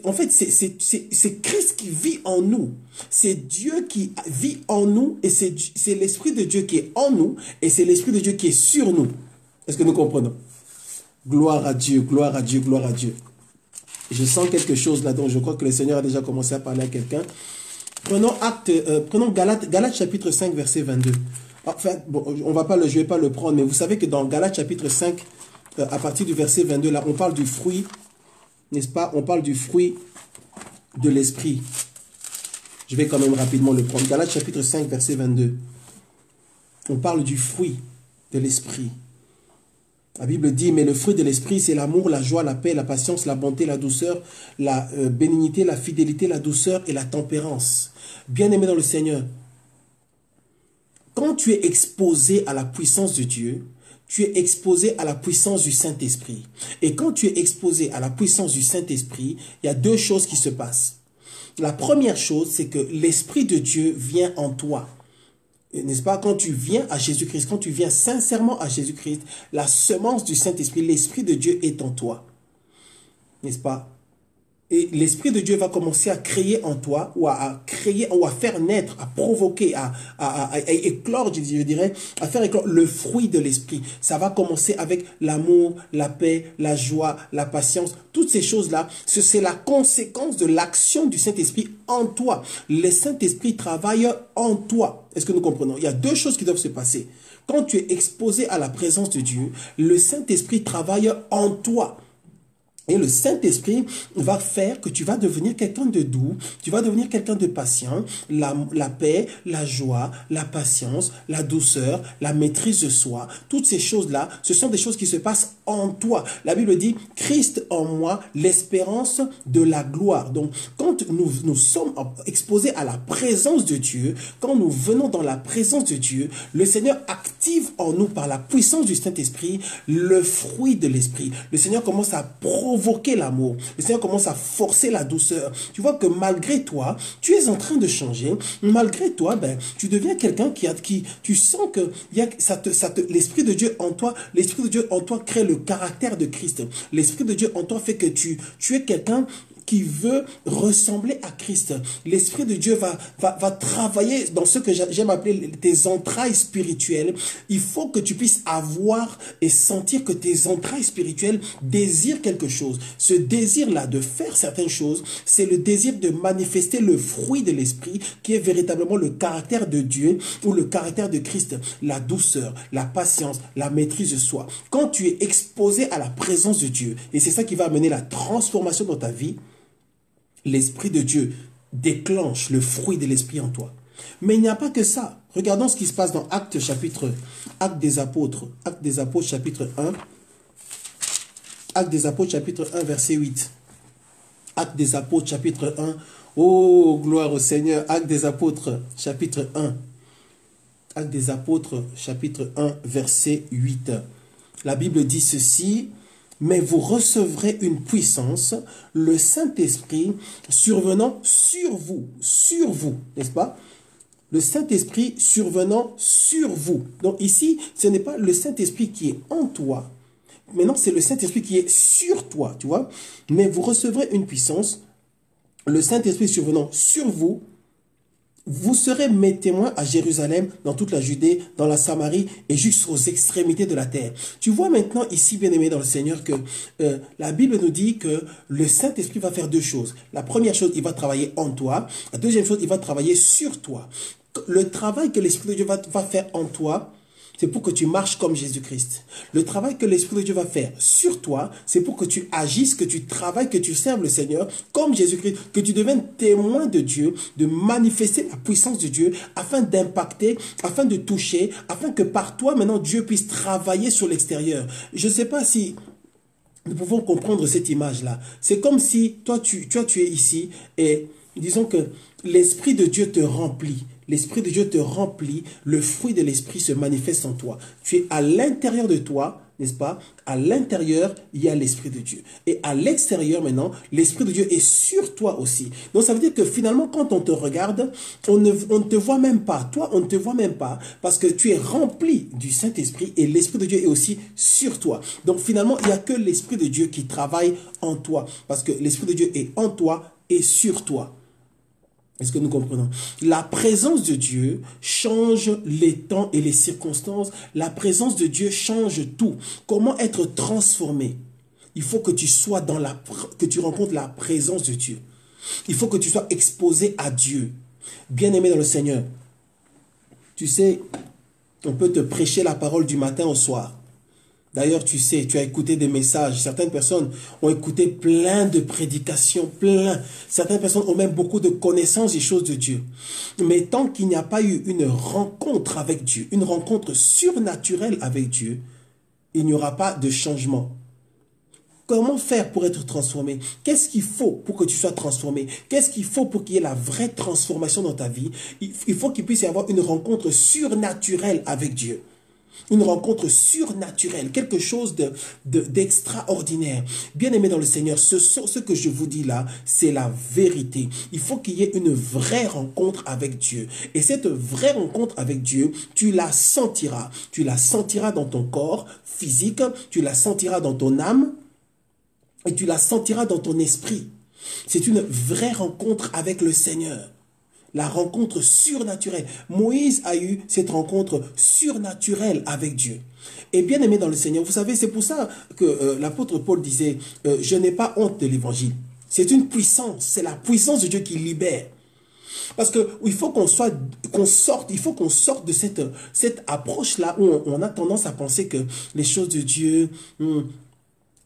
En fait, c'est Christ qui vit en nous. C'est Dieu qui vit en nous et c'est l'Esprit de Dieu qui est en nous et c'est l'Esprit de Dieu qui est sur nous. Est-ce que nous comprenons? Gloire à Dieu, gloire à Dieu, gloire à Dieu. Je sens quelque chose là-dedans. Je crois que le Seigneur a déjà commencé à parler à quelqu'un. Prenons Galates chapitre 5, verset 22. Enfin, bon, je ne vais pas le prendre, mais vous savez que dans Galates chapitre 5, à partir du verset 22, là, on parle du fruit, n'est-ce pas? On parle du fruit de l'esprit. Je vais quand même rapidement le prendre. Galates chapitre 5, verset 22. On parle du fruit de l'esprit. La Bible dit, mais le fruit de l'esprit, c'est l'amour, la joie, la paix, la patience, la bonté, la douceur, la bénignité, la fidélité, la douceur et la tempérance. Bien-aimé dans le Seigneur, quand tu es exposé à la puissance de Dieu, tu es exposé à la puissance du Saint-Esprit. Et quand tu es exposé à la puissance du Saint-Esprit, il y a deux choses qui se passent. La première chose, c'est que l'Esprit de Dieu vient en toi. N'est-ce pas? Quand tu viens à Jésus-Christ, quand tu viens sincèrement à Jésus-Christ, la semence du Saint-Esprit, l'Esprit de Dieu est en toi. N'est-ce pas? Et l'Esprit de Dieu va commencer à créer en toi, ou à créer, ou à faire naître, à provoquer, à éclore, je dirais, à faire éclore le fruit de l'Esprit. Ça va commencer avec l'amour, la paix, la joie, la patience. Toutes ces choses-là, c'est la conséquence de l'action du Saint-Esprit en toi. Le Saint-Esprit travaille en toi. Est-ce que nous comprenons? Il y a deux choses qui doivent se passer. Quand tu es exposé à la présence de Dieu, le Saint-Esprit travaille en toi. Et le Saint-Esprit va faire que tu vas devenir quelqu'un de doux, tu vas devenir quelqu'un de patient, la paix, la joie, la patience, la douceur, la maîtrise de soi. Toutes ces choses-là, ce sont des choses qui se passent en toi. La Bible dit, Christ en moi, l'espérance de la gloire. Donc, quand nous sommes exposés à la présence de Dieu, quand nous venons dans la présence de Dieu, le Seigneur active en nous par la puissance du Saint-Esprit le fruit de l'Esprit. Le Seigneur commence à provoquer l'amour. Le Seigneur commence à forcer la douceur. Tu vois que malgré toi, tu es en train de changer. Malgré toi, ben, tu deviens quelqu'un tu sens que l'Esprit de Dieu en toi, l'Esprit de Dieu en toi crée le caractère de Christ. L'Esprit de Dieu en toi fait que tu es quelqu'un qui veut ressembler à Christ. L'Esprit de Dieu va travailler dans ce que j'aime appeler tes entrailles spirituelles. Il faut que tu puisses avoir et sentir que tes entrailles spirituelles désirent quelque chose. Ce désir-là de faire certaines choses, c'est le désir de manifester le fruit de l'Esprit qui est véritablement le caractère de Dieu ou le caractère de Christ. La douceur, la patience, la maîtrise de soi. Quand tu es exposé à la présence de Dieu, et c'est ça qui va amener la transformation dans ta vie, l'Esprit de Dieu déclenche le fruit de l'Esprit en toi. Mais il n'y a pas que ça. Regardons ce qui se passe dans Actes des Apôtres chapitre 1. Actes des Apôtres chapitre 1 verset 8. Actes des Apôtres chapitre 1. Oh, gloire au Seigneur. Actes des Apôtres chapitre 1. Actes des Apôtres chapitre 1 verset 8. La Bible dit ceci. Mais vous recevrez une puissance, le Saint-Esprit survenant sur vous, n'est-ce pas? Le Saint-Esprit survenant sur vous. Donc ici, ce n'est pas le Saint-Esprit qui est en toi, mais non, c'est le Saint-Esprit qui est sur toi, tu vois? Mais vous recevrez une puissance, le Saint-Esprit survenant sur vous. Vous serez mes témoins à Jérusalem, dans toute la Judée, dans la Samarie et jusqu'aux extrémités de la terre. Tu vois maintenant ici, bien-aimé dans le Seigneur, que la Bible nous dit que le Saint-Esprit va faire deux choses. La première chose, il va travailler en toi. La deuxième chose, il va travailler sur toi. Le travail que l'Esprit de Dieu va faire en toi, c'est pour que tu marches comme Jésus-Christ. Le travail que l'Esprit de Dieu va faire sur toi, c'est pour que tu agisses, que tu travailles, que tu serves le Seigneur comme Jésus-Christ, que tu deviennes témoin de Dieu, de manifester la puissance de Dieu, afin d'impacter, afin de toucher, afin que par toi, maintenant, Dieu puisse travailler sur l'extérieur. Je ne sais pas si nous pouvons comprendre cette image-là. C'est comme si toi, tu es ici et disons que l'Esprit de Dieu te remplit. L'Esprit de Dieu te remplit, le fruit de l'Esprit se manifeste en toi. Tu es à l'intérieur de toi, n'est-ce pas? À l'intérieur, il y a l'Esprit de Dieu. Et à l'extérieur, maintenant, l'Esprit de Dieu est sur toi aussi. Donc, ça veut dire que finalement, quand on te regarde, on ne te voit même pas. Toi, on ne te voit même pas parce que tu es rempli du Saint-Esprit et l'Esprit de Dieu est aussi sur toi. Donc, finalement, il n'y a que l'Esprit de Dieu qui travaille en toi parce que l'Esprit de Dieu est en toi et sur toi. Est-ce que nous comprenons? La présence de Dieu change les temps et les circonstances. La présence de Dieu change tout. Comment être transformé? Il faut que tu sois que tu rencontres la présence de Dieu. Il faut que tu sois exposé à Dieu. Bien-aimé dans le Seigneur. Tu sais, on peut te prêcher la parole du matin au soir. D'ailleurs, tu sais, tu as écouté des messages. Certaines personnes ont écouté plein de prédications, plein. Certaines personnes ont même beaucoup de connaissances des choses de Dieu. Mais tant qu'il n'y a pas eu une rencontre avec Dieu, une rencontre surnaturelle avec Dieu, il n'y aura pas de changement. Comment faire pour être transformé? Qu'est-ce qu'il faut pour que tu sois transformé? Qu'est-ce qu'il faut pour qu'il y ait la vraie transformation dans ta vie? Il faut qu'il puisse y avoir une rencontre surnaturelle avec Dieu. Une rencontre surnaturelle, quelque chose d'extraordinaire. Bien-aimé dans le Seigneur, ce que je vous dis là, c'est la vérité. Il faut qu'il y ait une vraie rencontre avec Dieu. Et cette vraie rencontre avec Dieu, tu la sentiras. Tu la sentiras dans ton corps physique, tu la sentiras dans ton âme, et tu la sentiras dans ton esprit. C'est une vraie rencontre avec le Seigneur. La rencontre surnaturelle. Moïse a eu cette rencontre surnaturelle avec Dieu. Et bien aimé dans le Seigneur, vous savez, c'est pour ça que l'apôtre Paul disait, je n'ai pas honte de l'évangile. C'est une puissance, c'est la puissance de Dieu qui libère. Parce que il faut qu'on sorte de cette approche-là où on a tendance à penser que les choses de Dieu...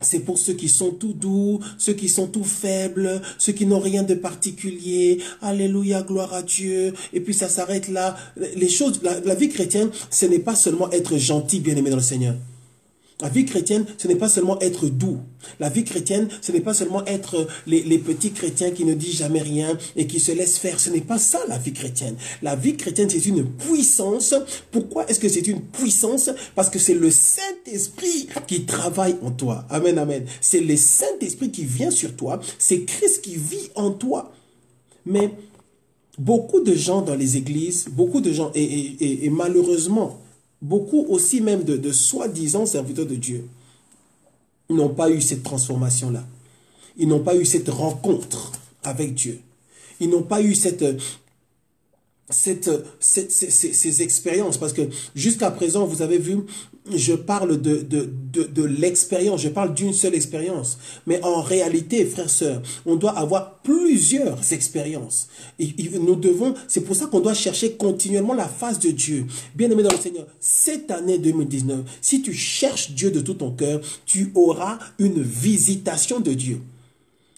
c'est pour ceux qui sont tout doux, ceux qui sont tout faibles, ceux qui n'ont rien de particulier. Alléluia, gloire à Dieu. Et puis ça s'arrête là. Les choses, la vie chrétienne, ce n'est pas seulement être gentil, bien-aimé dans le Seigneur. La vie chrétienne, ce n'est pas seulement être doux. La vie chrétienne, ce n'est pas seulement être les petits chrétiens qui ne disent jamais rien et qui se laissent faire. Ce n'est pas ça la vie chrétienne. La vie chrétienne, c'est une puissance. Pourquoi est-ce que c'est une puissance? Parce que c'est le Saint-Esprit qui travaille en toi. Amen, amen. C'est le Saint-Esprit qui vient sur toi. C'est Christ qui vit en toi. Mais beaucoup de gens dans les églises, beaucoup de gens, et malheureusement, beaucoup aussi même de soi-disant serviteurs de Dieu n'ont pas eu cette transformation-là. Ils n'ont pas eu cette rencontre avec Dieu. Ils n'ont pas eu ces expériences. Parce que jusqu'à présent, vous avez vu, je parle de l'expérience. Je parle d'une seule expérience. Mais en réalité, frères, sœurs, on doit avoir plusieurs expériences. Et c'est pour ça qu'on doit chercher continuellement la face de Dieu. Bien-aimé dans le Seigneur, cette année 2019, si tu cherches Dieu de tout ton cœur, tu auras une visitation de Dieu.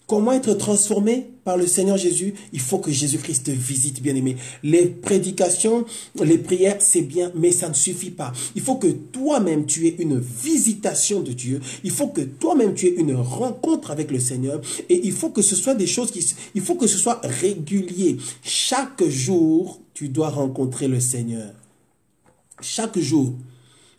Comment être transformé par le Seigneur Jésus? Il faut que Jésus-Christ te visite, bien-aimé. Les prédications, les prières, c'est bien, mais ça ne suffit pas. Il faut que toi-même, tu aies une visitation de Dieu. Il faut que toi-même, tu aies une rencontre avec le Seigneur. Et il faut que ce soit des choses il faut que ce soit régulier. Chaque jour, tu dois rencontrer le Seigneur. Chaque jour.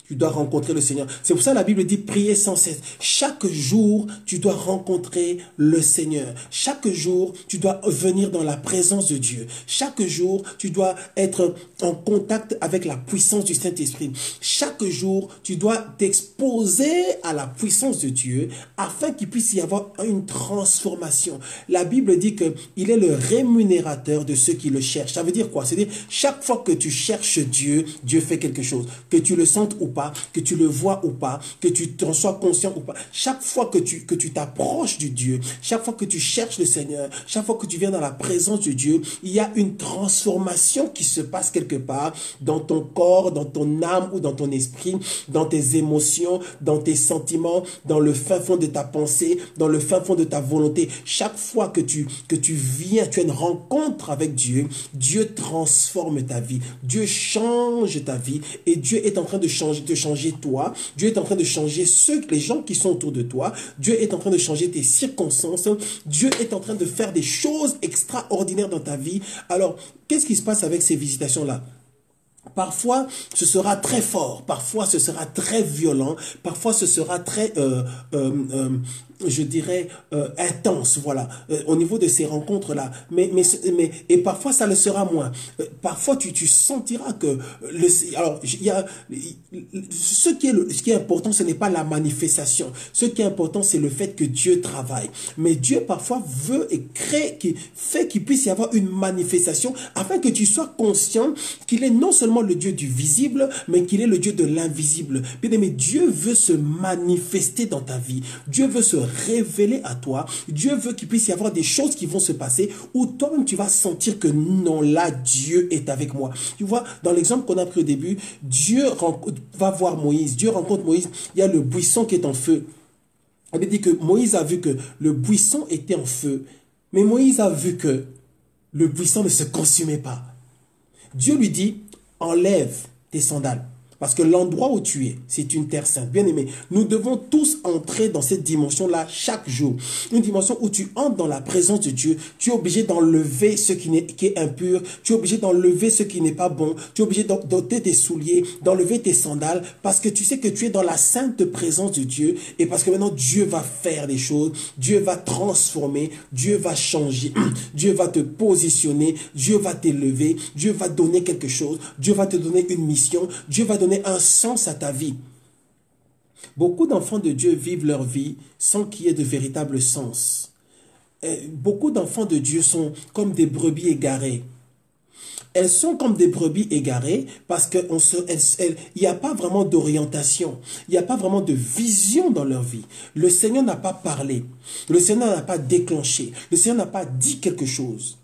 Tu dois rencontrer le Seigneur. C'est pour ça que la Bible dit prier sans cesse. Chaque jour, tu dois rencontrer le Seigneur. Chaque jour, tu dois venir dans la présence de Dieu. Chaque jour, tu dois être en contact avec la puissance du Saint-Esprit. Chaque jour, tu dois t'exposer à la puissance de Dieu afin qu'il puisse y avoir une transformation. La Bible dit qu'il est le rémunérateur de ceux qui le cherchent. Ça veut dire quoi? C'est-à-dire, chaque fois que tu cherches Dieu, Dieu fait quelque chose. Que tu le sentes ou pas, que tu le vois ou pas, que tu en sois conscient ou pas. Chaque fois que tu t'approches de Dieu, chaque fois que tu cherches le Seigneur, chaque fois que tu viens dans la présence de Dieu, il y a une transformation qui se passe quelque part dans ton corps, dans ton âme ou dans ton esprit, dans tes émotions, dans tes sentiments, dans le fin fond de ta pensée, dans le fin fond de ta volonté. Chaque fois que tu viens, tu as une rencontre avec Dieu, Dieu transforme ta vie, Dieu change ta vie et Dieu est en train de changer toi, Dieu est en train de changer les gens qui sont autour de toi, Dieu est en train de changer tes circonstances, Dieu est en train de faire des choses extraordinaires dans ta vie. Alors, qu'est-ce qui se passe avec ces visitations-là? Parfois, ce sera très fort, parfois ce sera très violent, parfois ce sera très, je dirais, intense, voilà, au niveau de ces rencontres-là. Et parfois, ça le sera moins. Parfois, tu sentiras que... alors, ce qui est important, ce n'est pas la manifestation. Ce qui est important, c'est le fait que Dieu travaille. Mais Dieu, parfois, veut et crée, fait qu'il puisse y avoir une manifestation afin que tu sois conscient qu'il est non seulement le Dieu du visible, mais qu'il est le Dieu de l'invisible. Bien aimé, Dieu veut se manifester dans ta vie. Dieu veut se révéler à toi. Dieu veut qu'il puisse y avoir des choses qui vont se passer où toi-même tu vas sentir que non, là, Dieu est avec moi. Tu vois, dans l'exemple qu'on a pris au début, Dieu va voir Moïse. Dieu rencontre Moïse. Il y a le buisson qui est en feu. Il dit que Moïse a vu que le buisson était en feu. Mais Moïse a vu que le buisson ne se consumait pas. Dieu lui dit, enlève tes sandales. Parce que l'endroit où tu es, c'est une terre sainte. Bien aimé, nous devons tous entrer dans cette dimension-là chaque jour. Une dimension où tu entres dans la présence de Dieu. Tu es obligé d'enlever ce qui est impur. Tu es obligé d'enlever ce qui n'est pas bon. Tu es obligé d'ôter tes souliers, d'enlever tes sandales. Parce que tu sais que tu es dans la sainte présence de Dieu. Et parce que maintenant, Dieu va faire des choses. Dieu va transformer. Dieu va changer. Dieu va te positionner. Dieu va t'élever. Dieu va donner quelque chose. Dieu va te donner une mission. Dieu va donner un sens à ta vie. Beaucoup d'enfants de Dieu vivent leur vie sans qu'il y ait de véritable sens. Beaucoup d'enfants de Dieu sont comme des brebis égarées. Elles sont comme des brebis égarées parce qu'il n'y a pas vraiment d'orientation. Il n'y a pas vraiment de vision dans leur vie. Le Seigneur n'a pas parlé. Le Seigneur n'a pas déclenché. Le Seigneur n'a pas dit quelque chose.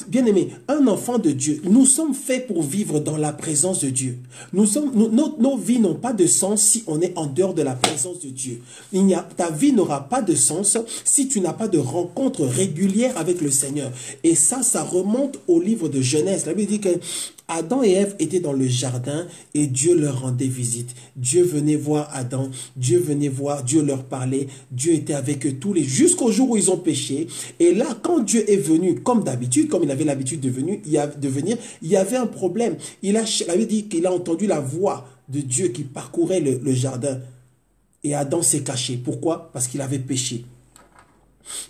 Bien-aimé, un enfant de Dieu, nous sommes faits pour vivre dans la présence de Dieu. Nos vies n'ont pas de sens si on est en dehors de la présence de Dieu. Ta vie n'aura pas de sens si tu n'as pas de rencontre régulière avec le Seigneur. Et ça remonte au livre de Genèse. La Bible dit que Adam et Ève étaient dans le jardin et Dieu leur rendait visite. Dieu venait voir Adam, Dieu venait voir, Dieu leur parlait, Dieu était avec eux jusqu'au jour où ils ont péché. Et là, quand Dieu est venu, comme d'habitude, comme il avait l'habitude de venir, il y avait un problème. Il avait dit qu'il a entendu la voix de Dieu qui parcourait le jardin. Et Adam s'est caché. Pourquoi? Parce qu'il avait péché.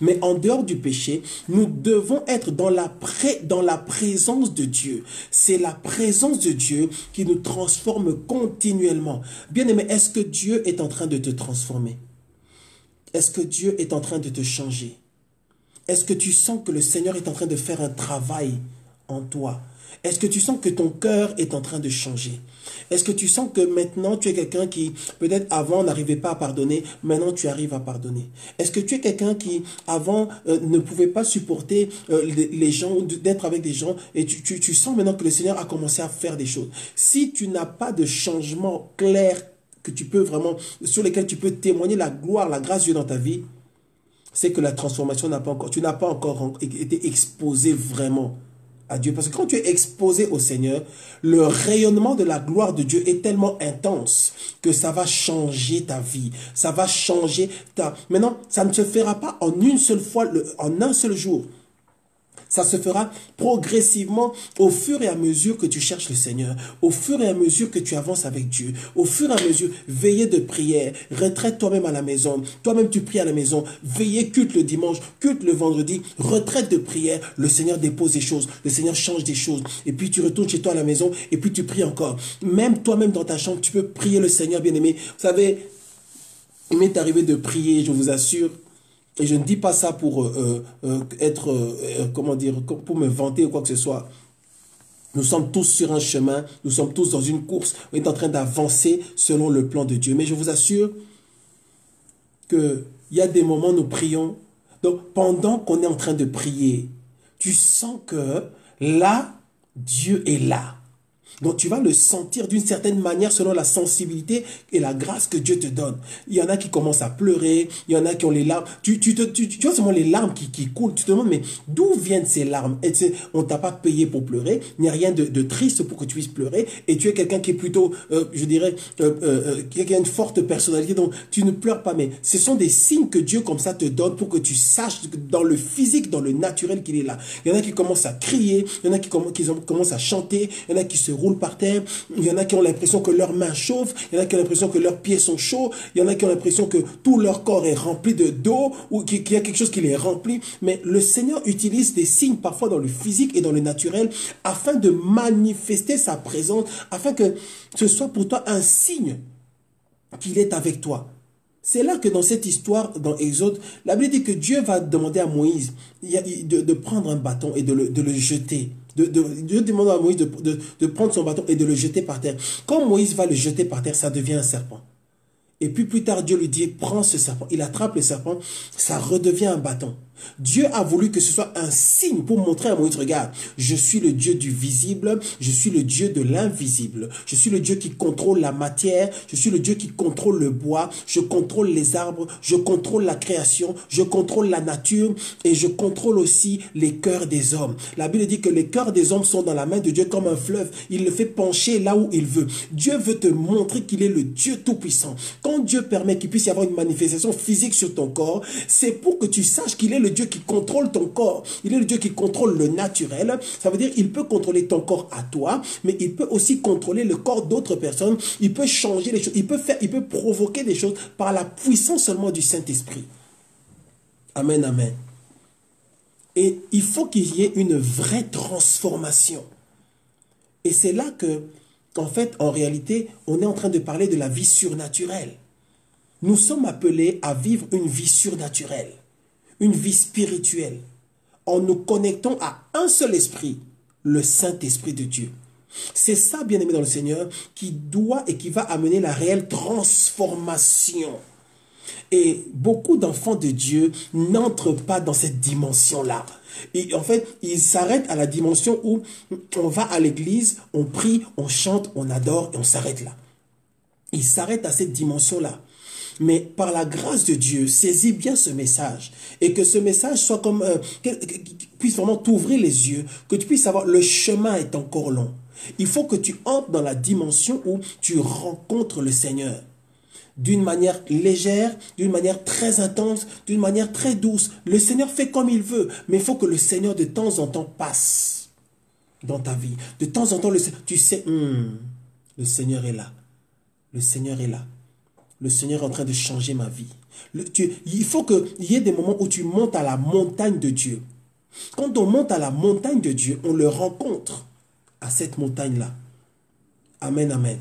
Mais en dehors du péché, nous devons être dans la présence de Dieu. C'est la présence de Dieu qui nous transforme continuellement. Bien-aimé, est-ce que Dieu est en train de te transformer? Est-ce que Dieu est en train de te changer? Est-ce que tu sens que le Seigneur est en train de faire un travail en toi? Est-ce que tu sens que ton cœur est en train de changer? Est-ce que tu sens que maintenant tu es quelqu'un qui, peut-être avant n'arrivait pas à pardonner, maintenant tu arrives à pardonner? Est-ce que tu es quelqu'un qui, avant, ne pouvait pas supporter les gens, d'être avec des gens, et tu sens maintenant que le Seigneur a commencé à faire des choses? Si tu n'as pas de changement clair que tu peux vraiment, sur lesquels tu peux témoigner la gloire, la grâce de Dieu dans ta vie, c'est que la transformation n'a pas encore, tu n'as pas encore été exposé vraiment à Dieu. Parce que quand tu es exposé au Seigneur, le rayonnement de la gloire de Dieu est tellement intense que ça va changer ta vie. Ça va changer ta... Maintenant, ça ne se fera pas en une seule fois, en un seul jour. Ça se fera progressivement au fur et à mesure que tu cherches le Seigneur, au fur et à mesure que tu avances avec Dieu, au fur et à mesure, veillez de prière, retraite toi-même à la maison, toi-même tu pries à la maison, veillez culte le dimanche, culte le vendredi, retraite de prière, le Seigneur dépose des choses, le Seigneur change des choses, et puis tu retournes chez toi à la maison, et puis tu pries encore. Même toi-même dans ta chambre, tu peux prier le Seigneur, bien-aimé. Vous savez, il m'est arrivé de prier, je vous assure. Et je ne dis pas ça pour comment dire, pour me vanter ou quoi que ce soit. Nous sommes tous sur un chemin, nous sommes tous dans une course, on est en train d'avancer selon le plan de Dieu. Mais je vous assure qu'il y a des moments où nous prions. Donc pendant qu'on est en train de prier, tu sens que là, Dieu est là. Donc tu vas le sentir d'une certaine manière selon la sensibilité et la grâce que Dieu te donne. Il y en a qui commencent à pleurer, il y en a qui ont les larmes. Tu vois seulement les larmes qui coulent. Tu te demandes, mais d'où viennent ces larmes? Et on ne t'a pas payé pour pleurer, il n'y a rien de triste pour que tu puisses pleurer. Et tu es quelqu'un qui est plutôt, je dirais, qui a une forte personnalité, donc tu ne pleures pas. Mais ce sont des signes que Dieu comme ça te donne pour que tu saches dans le physique, dans le naturel qu'il est là. Il y en a qui commencent à crier, il y en a qui commencent à chanter, il y en a qui se roulent par terre, il y en a qui ont l'impression que leurs mains chauffent, il y en a qui ont l'impression que leurs pieds sont chauds, il y en a qui ont l'impression que tout leur corps est rempli d'eau ou qu'il y a quelque chose qui les remplit. Mais le Seigneur utilise des signes parfois dans le physique et dans le naturel afin de manifester sa présence, afin que ce soit pour toi un signe qu'il est avec toi. C'est là que dans cette histoire, dans Exode, la Bible dit que Dieu va demander à Moïse de prendre un bâton et de le jeter. Dieu demande à Moïse de prendre son bâton et de le jeter par terre. Quand Moïse va le jeter par terre, ça devient un serpent. Et puis plus tard, Dieu lui dit, prends ce serpent. Il attrape le serpent, ça redevient un bâton. Dieu a voulu que ce soit un signe pour montrer à Moïse, regarde, je suis le Dieu du visible, je suis le Dieu de l'invisible, je suis le Dieu qui contrôle la matière, je suis le Dieu qui contrôle le bois, je contrôle les arbres, je contrôle la création, je contrôle la nature et je contrôle aussi les cœurs des hommes. La Bible dit que les cœurs des hommes sont dans la main de Dieu comme un fleuve, il le fait pencher là où il veut. Dieu veut te montrer qu'il est le Dieu tout-puissant. Quand Dieu permet qu'il puisse y avoir une manifestation physique sur ton corps, c'est pour que tu saches qu'il est le Dieu qui contrôle ton corps. Il est le Dieu qui contrôle le naturel. Ça veut dire qu'il peut contrôler ton corps à toi, mais il peut aussi contrôler le corps d'autres personnes. Il peut changer les choses. Il peut provoquer des choses par la puissance seulement du Saint-Esprit. Amen, amen. Et il faut qu'il y ait une vraie transformation. Et c'est là que, en fait, en réalité, on est en train de parler de la vie surnaturelle. Nous sommes appelés à vivre une vie surnaturelle. Une vie spirituelle, en nous connectant à un seul esprit, le Saint-Esprit de Dieu. C'est ça, bien-aimé dans le Seigneur, qui doit et qui va amener la réelle transformation. Et beaucoup d'enfants de Dieu n'entrent pas dans cette dimension-là. Et en fait, ils s'arrêtent à la dimension où on va à l'église, on prie, on chante, on adore et on s'arrête là. Ils s'arrêtent à cette dimension-là. Mais par la grâce de Dieu, saisis bien ce message. Et que ce message soit comme, puisse vraiment t'ouvrir les yeux. Que tu puisses savoir, le chemin est encore long. Il faut que tu entres dans la dimension où tu rencontres le Seigneur. D'une manière légère, d'une manière très intense, d'une manière très douce. Le Seigneur fait comme il veut. Mais il faut que le Seigneur de temps en temps passe dans ta vie. De temps en temps, tu sais, le Seigneur est là. Le Seigneur est là. Le Seigneur est en train de changer ma vie. Il faut qu'il y ait des moments où tu montes à la montagne de Dieu. Quand on monte à la montagne de Dieu, on le rencontre à cette montagne-là. Amen, amen.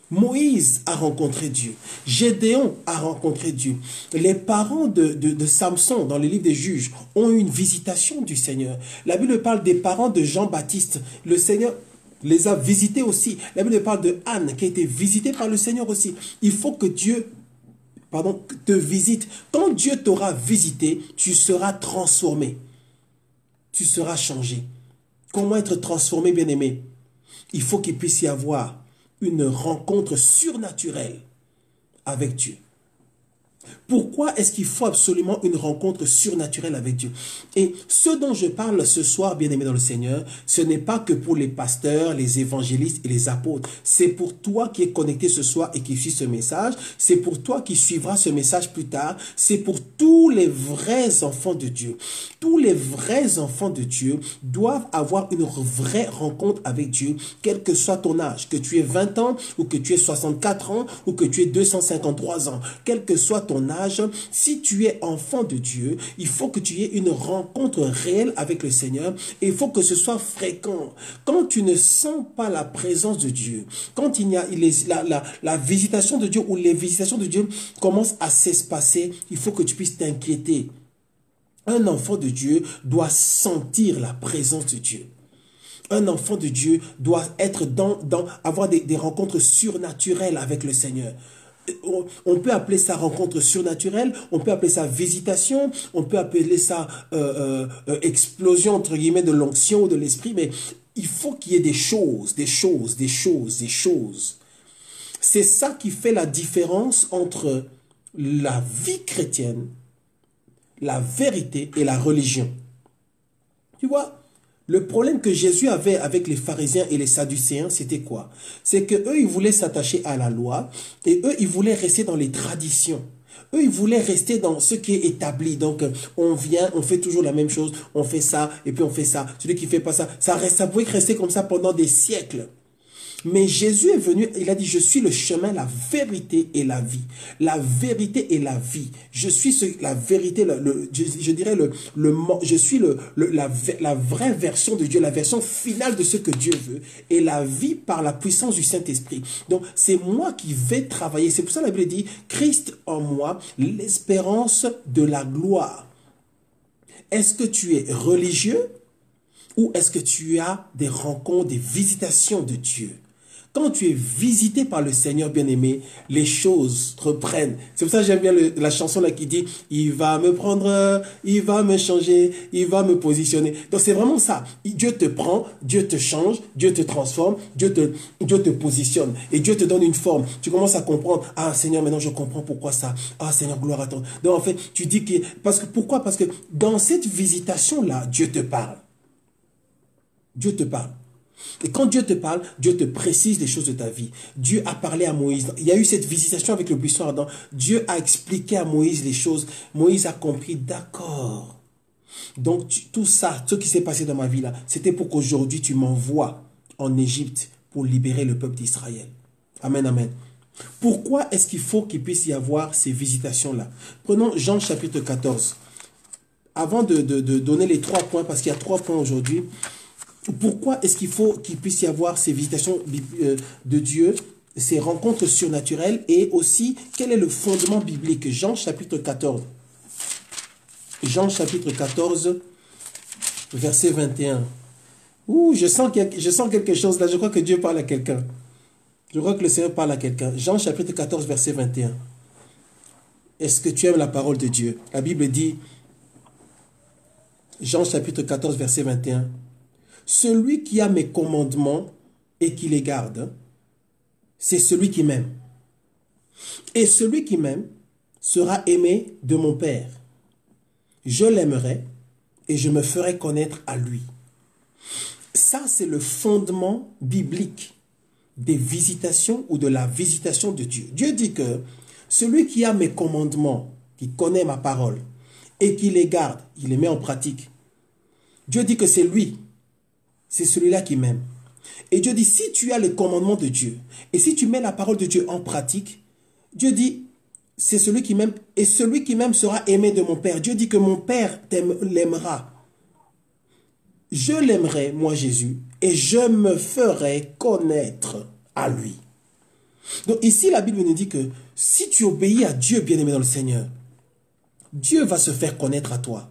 Moïse a rencontré Dieu. Gédéon a rencontré Dieu. Les parents de Samson, dans le livre des Juges, ont eu une visitation du Seigneur. La Bible parle des parents de Jean-Baptiste. Le Seigneur les a visités aussi. La Bible parle de Anne qui a été visitée par le Seigneur aussi. Il faut que Dieu te visite. Quand Dieu t'aura visité, tu seras transformé. Tu seras changé. Comment être transformé, bien-aimé? Il faut qu'il puisse y avoir une rencontre surnaturelle avec Dieu. Pourquoi est-ce qu'il faut absolument une rencontre surnaturelle avec Dieu? Et ce dont je parle ce soir, bien-aimé dans le Seigneur, ce n'est pas que pour les pasteurs, les évangélistes et les apôtres. C'est pour toi qui es connecté ce soir et qui suit ce message. C'est pour toi qui suivras ce message plus tard. C'est pour tous les vrais enfants de Dieu. Tous les vrais enfants de Dieu doivent avoir une vraie rencontre avec Dieu, quel que soit ton âge, que tu aies 20 ans ou que tu aies 64 ans ou que tu aies 253 ans, quel que soit ton âge. Si tu es enfant de Dieu, il faut que tu aies une rencontre réelle avec le Seigneur et il faut que ce soit fréquent. Quand tu ne sens pas la présence de Dieu, quand il y a la visitation de Dieu ou les visitations de Dieu commencent à s'espacer, il faut que tu puisses t'inquiéter. Un enfant de Dieu doit sentir la présence de Dieu. Un enfant de Dieu doit être avoir des rencontres surnaturelles avec le Seigneur. On peut appeler ça rencontre surnaturelle, on peut appeler ça visitation, on peut appeler ça explosion entre guillemets de l'onction ou de l'esprit, mais il faut qu'il y ait des choses. C'est ça qui fait la différence entre la vie chrétienne, la vérité et la religion. Tu vois, le problème que Jésus avait avec les pharisiens et les sadducéens, c'était quoi? C'est que eux, ils voulaient s'attacher à la loi et eux, ils voulaient rester dans les traditions. Eux, ils voulaient rester dans ce qui est établi. Donc, on vient, on fait toujours la même chose, on fait ça et puis on fait ça. Celui qui ne fait pas ça, ça pouvait rester comme ça pendant des siècles. Mais Jésus est venu, il a dit, je suis le chemin, la vérité et la vie. La vérité et la vie. Je suis la vérité, je dirais, je suis la vraie version de Dieu, la version finale de ce que Dieu veut. Et la vie par la puissance du Saint-Esprit. Donc, c'est moi qui vais travailler. C'est pour ça que la Bible dit, Christ en moi, l'espérance de la gloire. Est-ce que tu es religieux ou est-ce que tu as des rencontres, des visitations de Dieu? Quand tu es visité par le Seigneur bien-aimé, les choses reprennent. C'est pour ça que j'aime bien la chanson là qui dit « Il va me prendre, il va me changer, il va me positionner ». Donc c'est vraiment ça. Dieu te prend, Dieu te change, Dieu te transforme, Dieu te positionne. Et Dieu te donne une forme. Tu commences à comprendre « Ah Seigneur, maintenant je comprends pourquoi ça. Ah Seigneur, gloire à toi ». Donc en fait, tu dis que... Pourquoi? Parce que dans cette visitation-là, Dieu te parle. Dieu te parle. Et quand Dieu te parle, Dieu te précise les choses de ta vie. Dieu a parlé à Moïse. Il y a eu cette visitation avec le buisson ardent. Dieu a expliqué à Moïse les choses. Moïse a compris, d'accord. Donc tout ça, ce qui s'est passé dans ma vie là, c'était pour qu'aujourd'hui tu m'envoies en Égypte pour libérer le peuple d'Israël. Amen, amen. Pourquoi est-ce qu'il faut qu'il puisse y avoir ces visitations-là? Prenons Jean chapitre 14. Avant de donner les 3 points, parce qu'il y a 3 points aujourd'hui, pourquoi est-ce qu'il faut qu'il puisse y avoir ces visitations de Dieu, ces rencontres surnaturelles, et aussi quel est le fondement biblique? Jean chapitre 14. Jean chapitre 14, verset 21. Ouh, je sens quelque chose là, je crois que Dieu parle à quelqu'un. Je crois que le Seigneur parle à quelqu'un. Jean chapitre 14, verset 21. Est-ce que tu aimes la parole de Dieu? La Bible dit, Jean chapitre 14, verset 21. Celui qui a mes commandements et qui les garde, c'est celui qui m'aime. Et celui qui m'aime sera aimé de mon Père. Je l'aimerai et je me ferai connaître à lui. Ça, c'est le fondement biblique des visitations ou de la visitation de Dieu. Dieu dit que celui qui a mes commandements, qui connaît ma parole et qui les garde, il les met en pratique. Dieu dit que c'est lui. C'est celui-là qui m'aime. Et Dieu dit, si tu as les commandements de Dieu, et si tu mets la parole de Dieu en pratique, Dieu dit, c'est celui qui m'aime, et celui qui m'aime sera aimé de mon Père. Dieu dit que mon Père l'aimera. Je l'aimerai, moi Jésus, et je me ferai connaître à lui. Donc ici, la Bible nous dit que si tu obéis à Dieu, bien-aimé dans le Seigneur, Dieu va se faire connaître à toi.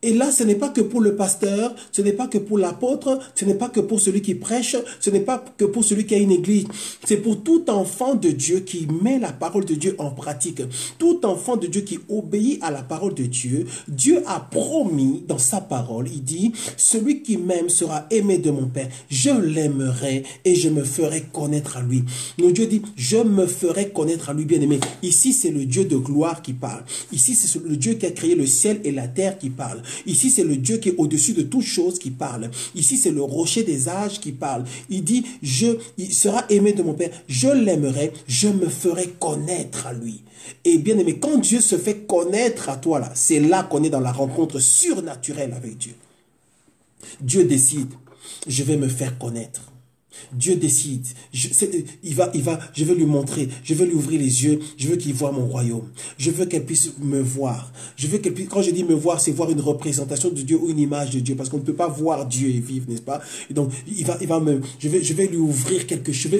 Et là, ce n'est pas que pour le pasteur, ce n'est pas que pour l'apôtre, ce n'est pas que pour celui qui prêche, ce n'est pas que pour celui qui a une église. C'est pour tout enfant de Dieu qui met la parole de Dieu en pratique. Tout enfant de Dieu qui obéit à la parole de Dieu. Dieu a promis dans sa parole, il dit, celui qui m'aime sera aimé de mon Père. Je l'aimerai et je me ferai connaître à lui. Donc Dieu dit, je me ferai connaître à lui, bien-aimé. Ici, c'est le Dieu de gloire qui parle. Ici, c'est le Dieu qui a créé le ciel et la terre qui parle. Ici, c'est le Dieu qui est au-dessus de toute chose qui parle. Ici, c'est le rocher des âges qui parle. Il dit, il sera aimé de mon Père. Je l'aimerai, je me ferai connaître à lui. Et bien aimé, quand Dieu se fait connaître à toi, là, c'est là qu'on est dans la rencontre surnaturelle avec Dieu. Dieu décide, je vais me faire connaître. Dieu décide, je vais lui montrer, je vais lui ouvrir les yeux, je veux qu'il voie mon royaume. Je veux qu'elle puisse me voir. Je veux qu'elle puisse, quand je dis me voir, c'est voir une représentation de Dieu ou une image de Dieu, parce qu'on ne peut pas voir Dieu et vivre, n'est-ce pas? Et donc, je vais lui ouvrir quelque chose,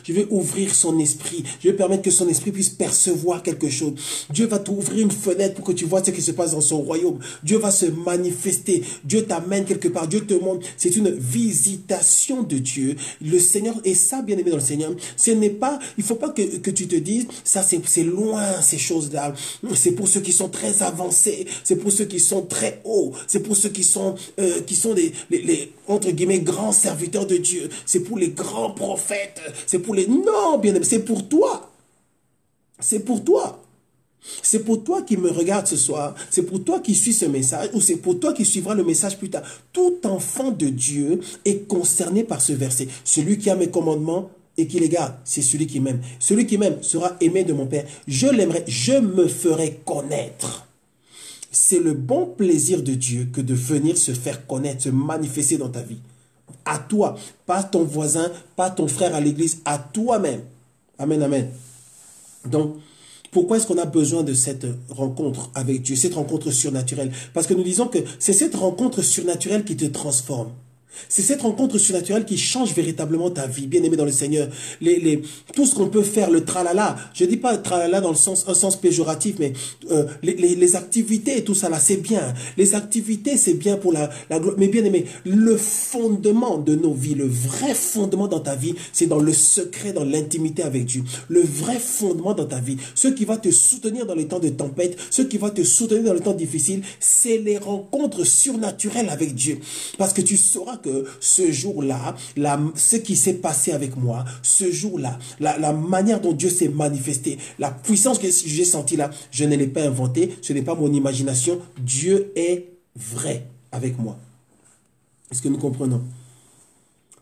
je vais ouvrir son esprit, je vais permettre que son esprit puisse percevoir quelque chose. Dieu va t'ouvrir une fenêtre pour que tu vois ce qui se passe dans son royaume. Dieu va se manifester, Dieu t'amène quelque part, Dieu te montre, c'est une visitation de Dieu. Le Seigneur, et ça, bien aimé dans le Seigneur, ce n'est pas, il ne faut pas que tu te dises, ça c'est loin ces choses-là, c'est pour ceux qui sont très avancés, c'est pour ceux qui sont très hauts, c'est pour ceux qui sont les entre guillemets, grands serviteurs de Dieu, c'est pour les grands prophètes, c'est pour les... Non, bien aimé, c'est pour toi. C'est pour toi. C'est pour toi qui me regarde ce soir, c'est pour toi qui suis ce message, ou c'est pour toi qui suivra le message plus tard. Tout enfant de Dieu est concerné par ce verset. Celui qui a mes commandements et qui les garde, c'est celui qui m'aime. Celui qui m'aime sera aimé de mon Père. Je l'aimerai, je me ferai connaître. C'est le bon plaisir de Dieu que de venir se faire connaître, se manifester dans ta vie. À toi, pas ton voisin, pas ton frère à l'église, à toi-même. Amen, amen. Donc, pourquoi est-ce qu'on a besoin de cette rencontre avec Dieu, cette rencontre surnaturelle? Parce que nous disons que c'est cette rencontre surnaturelle qui te transforme. C'est cette rencontre surnaturelle qui change véritablement ta vie, bien-aimé dans le Seigneur. Tout ce qu'on peut faire, le tralala, je ne dis pas tralala dans un sens péjoratif, mais les activités et tout ça là, c'est bien. Les activités, c'est bien pour la gloire. Mais bien-aimé, le fondement de nos vies, le vrai fondement dans ta vie, c'est dans le secret, dans l'intimité avec Dieu. Le vrai fondement dans ta vie, ce qui va te soutenir dans les temps de tempête, ce qui va te soutenir dans les temps difficiles, c'est les rencontres surnaturelles avec Dieu. Parce que tu sauras que ce jour-là, ce qui s'est passé avec moi, ce jour-là, la manière dont Dieu s'est manifesté, la puissance que j'ai sentie là, je ne l'ai pas inventée, ce n'est pas mon imagination, Dieu est vrai avec moi. Est-ce que nous comprenons?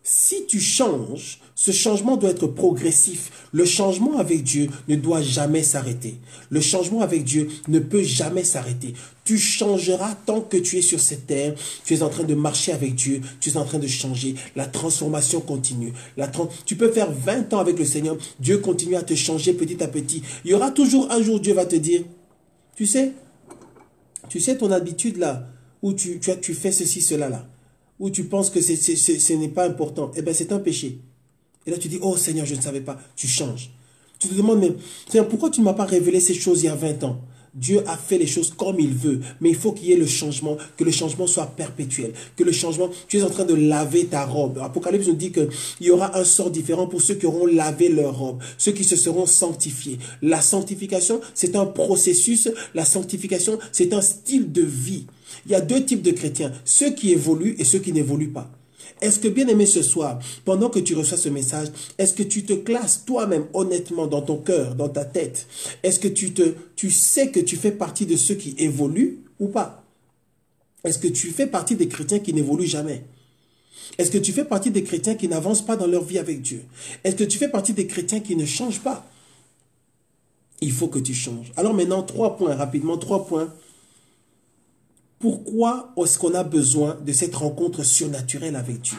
Si tu changes, ce changement doit être progressif. Le changement avec Dieu ne doit jamais s'arrêter. Le changement avec Dieu ne peut jamais s'arrêter. Tu changeras tant que tu es sur cette terre. Tu es en train de marcher avec Dieu. Tu es en train de changer. La transformation continue. Tu peux faire 20 ans avec le Seigneur. Dieu continue à te changer petit à petit. Il y aura toujours un jour, Dieu va te dire, tu sais ton habitude là, où tu fais ceci, cela là, où tu penses que ce n'est pas important, eh bien c'est un péché. Et là tu dis, oh Seigneur, je ne savais pas, tu changes. Tu te demandes, mais Seigneur, pourquoi tu ne m'as pas révélé ces choses il y a 20 ans? Dieu a fait les choses comme il veut, mais il faut qu'il y ait le changement, que le changement soit perpétuel, que le changement, tu es en train de laver ta robe. Apocalypse nous dit qu'il y aura un sort différent pour ceux qui auront lavé leur robe, ceux qui se seront sanctifiés. La sanctification, c'est un processus, la sanctification, c'est un style de vie. Il y a deux types de chrétiens, ceux qui évoluent et ceux qui n'évoluent pas. Est-ce que, bien aimé, ce soir, pendant que tu reçois ce message, est-ce que tu te classes toi-même honnêtement dans ton cœur, dans ta tête? Est-ce que tu sais que tu fais partie de ceux qui évoluent ou pas? Est-ce que tu fais partie des chrétiens qui n'évoluent jamais? Est-ce que tu fais partie des chrétiens qui n'avancent pas dans leur vie avec Dieu? Est-ce que tu fais partie des chrétiens qui ne changent pas? Il faut que tu changes. Alors maintenant, 3 points, rapidement, 3 points. Pourquoi est-ce qu'on a besoin de cette rencontre surnaturelle avec Dieu?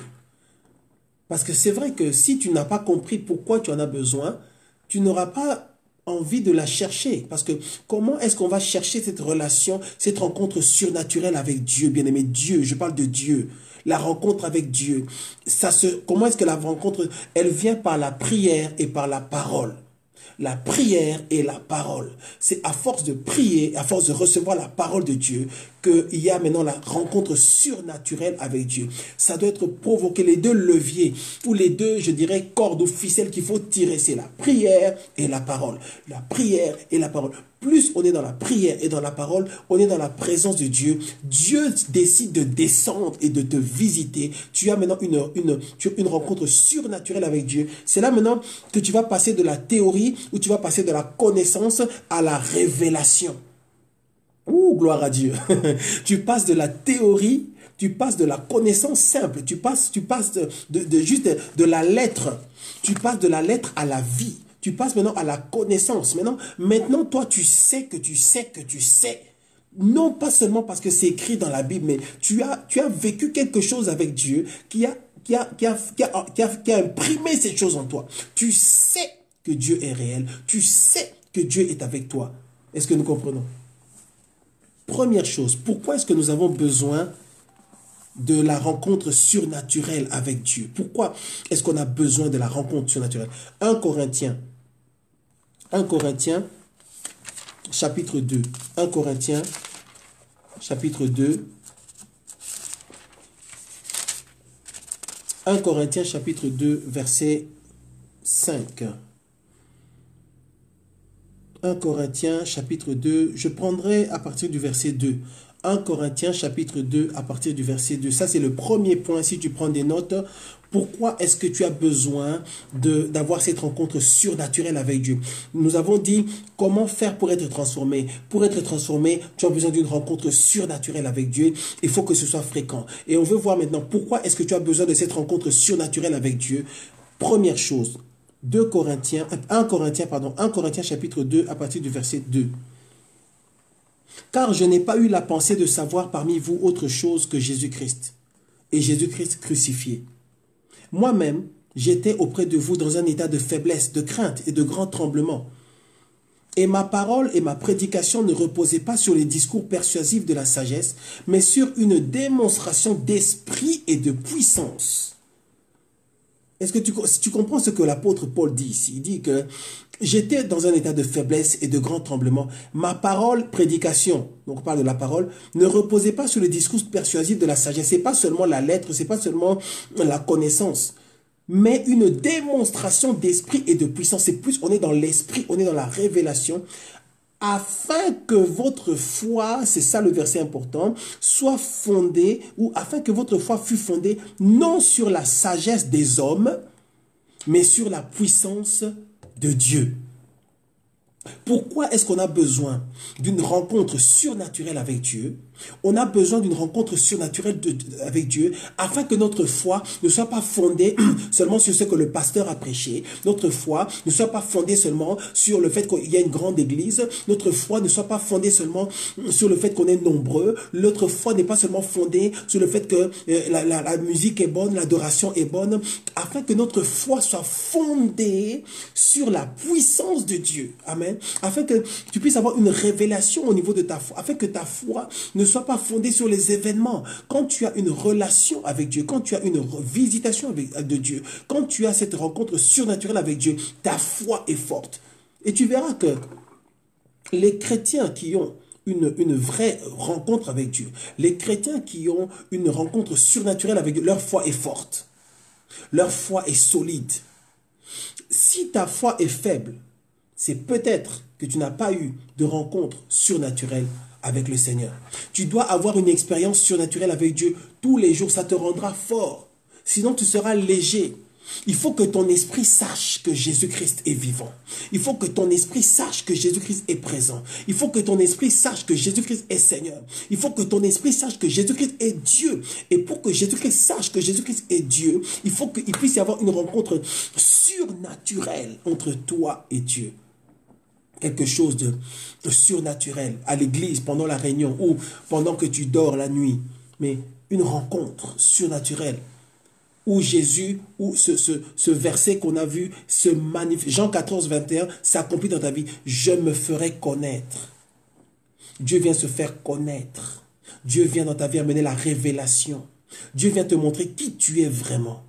Parce que c'est vrai que si tu n'as pas compris pourquoi tu en as besoin, tu n'auras pas envie de la chercher. Parce que comment est-ce qu'on va chercher cette relation, cette rencontre surnaturelle avec Dieu, bien-aimé? Dieu, je parle de Dieu. La rencontre avec Dieu. Comment est-ce que la rencontre, elle vient par la prière et par la parole. La prière et la parole. C'est à force de prier, à force de recevoir la parole de Dieu, qu'il y a maintenant la rencontre surnaturelle avec Dieu. Ça doit être provoqué, les deux leviers, ou les deux, je dirais, cordes ou ficelles qu'il faut tirer. C'est la prière et la parole. La prière et la parole. Plus on est dans la prière et dans la parole, on est dans la présence de Dieu. Dieu décide de descendre et de te visiter. Tu as maintenant une rencontre surnaturelle avec Dieu. C'est là maintenant que tu vas passer de la théorie ou tu vas passer de la connaissance à la révélation. Ouh, gloire à Dieu. Tu passes de la théorie, tu passes de la connaissance simple, tu passes juste de la lettre. Tu passes de la lettre à la vie. Tu passes maintenant à la connaissance. Maintenant, toi, tu sais que tu sais que tu sais. Non pas seulement parce que c'est écrit dans la Bible, mais tu as vécu quelque chose avec Dieu qui a imprimé ces choses en toi. Tu sais que Dieu est réel. Tu sais que Dieu est avec toi. Est-ce que nous comprenons? Première chose, pourquoi est-ce que nous avons besoin de la rencontre surnaturelle avec Dieu? Pourquoi est-ce qu'on a besoin de la rencontre surnaturelle? 1 Corinthiens, chapitre 2. 1 Corinthiens, chapitre 2. 1 Corinthiens, chapitre 2, verset 5. 1 Corinthiens, chapitre 2. Je prendrai à partir du verset 2. 1 Corinthiens, chapitre 2, à partir du verset 2. Ça, c'est le premier point, si tu prends des notes. Pourquoi est-ce que tu as besoin d'avoir cette rencontre surnaturelle avec Dieu? Nous avons dit comment faire pour être transformé. Pour être transformé, tu as besoin d'une rencontre surnaturelle avec Dieu. Il faut que ce soit fréquent. Et on veut voir maintenant pourquoi est-ce que tu as besoin de cette rencontre surnaturelle avec Dieu. Première chose, 1 Corinthiens chapitre 2, à partir du verset 2. Car je n'ai pas eu la pensée de savoir parmi vous autre chose que Jésus-Christ, et Jésus-Christ crucifié. Moi-même, j'étais auprès de vous dans un état de faiblesse, de crainte et de grand tremblement. Et ma parole et ma prédication ne reposaient pas sur les discours persuasifs de la sagesse, mais sur une démonstration d'esprit et de puissance. Est-ce que tu comprends ce que l'apôtre Paul dit ici? Il dit que j'étais dans un état de faiblesse et de grand tremblement. Ma parole, prédication, donc on parle de la parole, ne reposait pas sur les discours persuasifs de la sagesse. Ce n'est pas seulement la lettre, ce n'est pas seulement la connaissance, mais une démonstration d'esprit et de puissance. C'est plus, on est dans l'esprit, on est dans la révélation, afin que votre foi, c'est ça le verset important, soit fondée, ou afin que votre foi fût fondée, non sur la sagesse des hommes, mais sur la puissance de Dieu. Pourquoi est-ce qu'on a besoin d'une rencontre surnaturelle avec Dieu? On a besoin d'une rencontre surnaturelle avec Dieu afin que notre foi ne soit pas fondée seulement sur ce que le pasteur a prêché. Notre foi ne soit pas fondée seulement sur le fait qu'il y a une grande église. Notre foi ne soit pas fondée seulement sur le fait qu'on est nombreux. Notre foi n'est pas seulement fondée sur le fait que la musique est bonne, l'adoration est bonne. Afin que notre foi soit fondée sur la puissance de Dieu. Amen. Afin que tu puisses avoir une révélation au niveau de ta foi. Afin que ta foi ne soit pas fondée sur les événements. Quand tu as une relation avec Dieu, quand tu as une visitation de Dieu, quand tu as cette rencontre surnaturelle avec Dieu, ta foi est forte. Et tu verras que les chrétiens qui ont une vraie rencontre avec Dieu, les chrétiens qui ont une rencontre surnaturelle avec Dieu, leur foi est forte. Leur foi est solide. Si ta foi est faible, c'est peut-être que tu n'as pas eu de rencontre surnaturelle avec le Seigneur. Tu dois avoir une expérience surnaturelle avec Dieu tous les jours. Ça te rendra fort. Sinon, tu seras léger. Il faut que ton esprit sache que Jésus-Christ est vivant. Il faut que ton esprit sache que Jésus-Christ est présent. Il faut que ton esprit sache que Jésus-Christ est Seigneur. Il faut que ton esprit sache que Jésus-Christ est Dieu. Et pour que Jésus-Christ sache que Jésus-Christ est Dieu, il faut qu'il puisse y avoir une rencontre surnaturelle entre toi et Dieu. Quelque chose de surnaturel à l'église, pendant la réunion ou pendant que tu dors la nuit. Mais une rencontre surnaturelle où Jésus, où ce verset qu'on a vu se manifeste, Jean 14, 21, s'accomplit dans ta vie. Je me ferai connaître. Dieu vient se faire connaître. Dieu vient dans ta vie amener la révélation. Dieu vient te montrer qui tu es vraiment.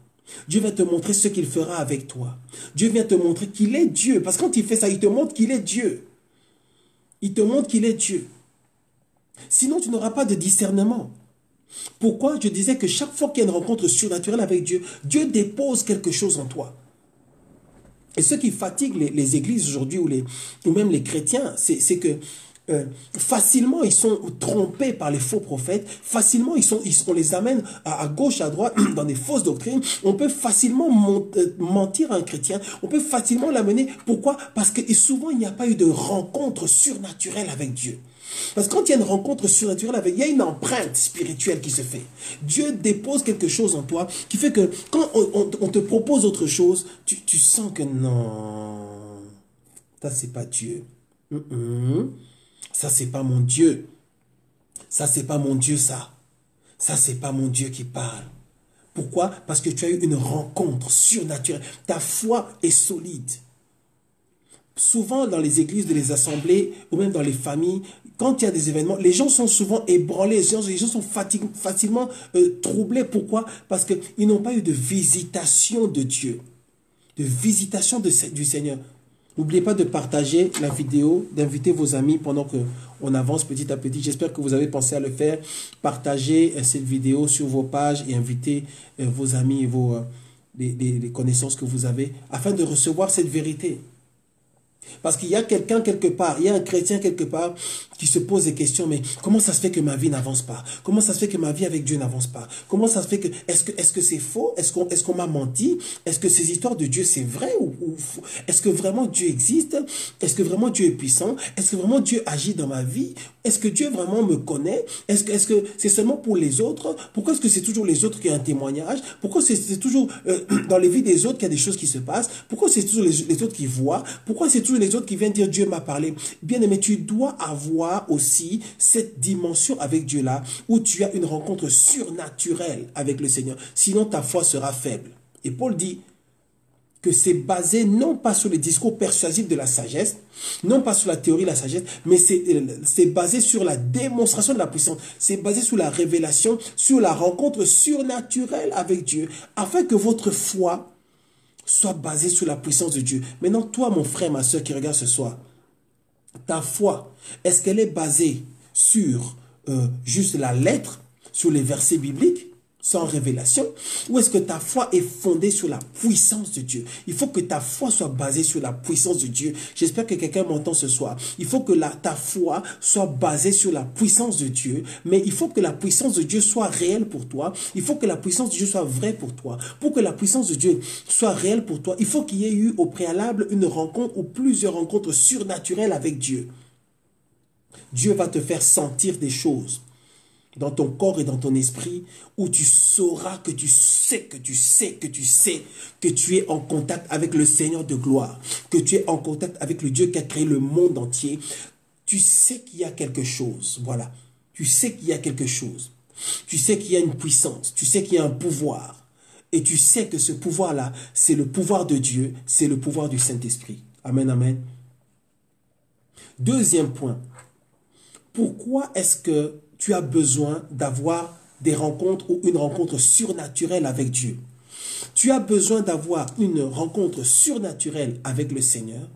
Dieu va te montrer ce qu'il fera avec toi. Dieu vient te montrer qu'il est Dieu. Parce que quand il fait ça, il te montre qu'il est Dieu. Il te montre qu'il est Dieu. Sinon, tu n'auras pas de discernement. Pourquoi? Je disais que chaque fois qu'il y a une rencontre surnaturelle avec Dieu, Dieu dépose quelque chose en toi. Et ce qui fatigue les églises aujourd'hui ou même les chrétiens, c'est que facilement ils sont trompés par les faux prophètes, facilement on les amène à gauche, à droite dans des fausses doctrines. On peut facilement mentir à un chrétien, on peut facilement l'amener. Pourquoi? Parce que souvent il n'y a pas eu de rencontre surnaturelle avec Dieu. Parce que quand il y a une rencontre surnaturelle avec, il y a une empreinte spirituelle qui se fait. Dieu dépose quelque chose en toi qui fait que quand on te propose autre chose, tu sens que non, ça c'est pas Dieu. Ça, c'est pas mon Dieu. Ça, c'est pas mon Dieu, ça. Ça, c'est pas mon Dieu qui parle. Pourquoi? Parce que tu as eu une rencontre surnaturelle. Ta foi est solide. Souvent, dans les églises, dans les assemblées, ou même dans les familles, quand il y a des événements, les gens sont souvent ébranlés. Les gens sont facilement troublés. Pourquoi? Parce qu'ils n'ont pas eu de visitation de Dieu. De visitation du Seigneur. N'oubliez pas de partager la vidéo, d'inviter vos amis pendant qu'on avance petit à petit. J'espère que vous avez pensé à le faire. Partagez cette vidéo sur vos pages et invitez vos amis et les connaissances que vous avez afin de recevoir cette vérité. Parce qu'il y a quelqu'un quelque part, il y a un chrétien quelque part qui se pose des questions, mais comment ça se fait que ma vie n'avance pas? Comment ça se fait que ma vie avec Dieu n'avance pas? Comment ça se fait que, est-ce que c'est faux? Est-ce qu'on m'a menti? Est-ce que ces histoires de Dieu c'est vrai ou faux? Est-ce que vraiment Dieu existe? Est-ce que vraiment Dieu est puissant? Est-ce que vraiment Dieu agit dans ma vie? Est-ce que Dieu vraiment me connaît? Est-ce que c'est seulement pour les autres? Pourquoi est-ce que c'est toujours les autres qui ont un témoignage? Pourquoi c'est toujours dans les vies des autres qu'il y a des choses qui se passent? Pourquoi c'est toujours les autres qui voient? Pourquoi c'est toujours les autres qui viennent dire Dieu m'a parlé? Bien aimé, tu dois avoir aussi cette dimension avec Dieu là, où tu as une rencontre surnaturelle avec le Seigneur. Sinon ta foi sera faible. Et Paul dit que c'est basé non pas sur les discours persuasifs de la sagesse, non pas sur la théorie de la sagesse, mais c'est basé sur la démonstration de la puissance. C'est basé sur la révélation, sur la rencontre surnaturelle avec Dieu, afin que votre foi soit basée sur la puissance de Dieu. Maintenant, toi, mon frère, ma soeur qui regarde ce soir, ta foi, est-ce qu'elle est basée sur juste la lettre, sur les versets bibliques, sans révélation, ou est-ce que ta foi est fondée sur la puissance de Dieu? Il faut que ta foi soit basée sur la puissance de Dieu. J'espère que quelqu'un m'entend ce soir. Il faut que ta foi soit basée sur la puissance de Dieu, mais il faut que la puissance de Dieu soit réelle pour toi. Il faut que la puissance de Dieu soit vraie pour toi. Pour que la puissance de Dieu soit réelle pour toi, il faut qu'il y ait eu au préalable une rencontre ou plusieurs rencontres surnaturelles avec Dieu. Dieu va te faire sentir des choses dans ton corps et dans ton esprit, où tu sauras que tu sais que tu es en contact avec le Seigneur de gloire, que tu es en contact avec le Dieu qui a créé le monde entier. Tu sais qu'il y a quelque chose, voilà. Tu sais qu'il y a quelque chose. Tu sais qu'il y a une puissance, tu sais qu'il y a un pouvoir. Et tu sais que ce pouvoir-là, c'est le pouvoir de Dieu, c'est le pouvoir du Saint-Esprit. Amen, amen. Deuxième point. Pourquoi est-ce que tu as besoin d'avoir des rencontres ou une rencontre surnaturelle avec Dieu? Tu as besoin d'avoir une rencontre surnaturelle avec le Seigneur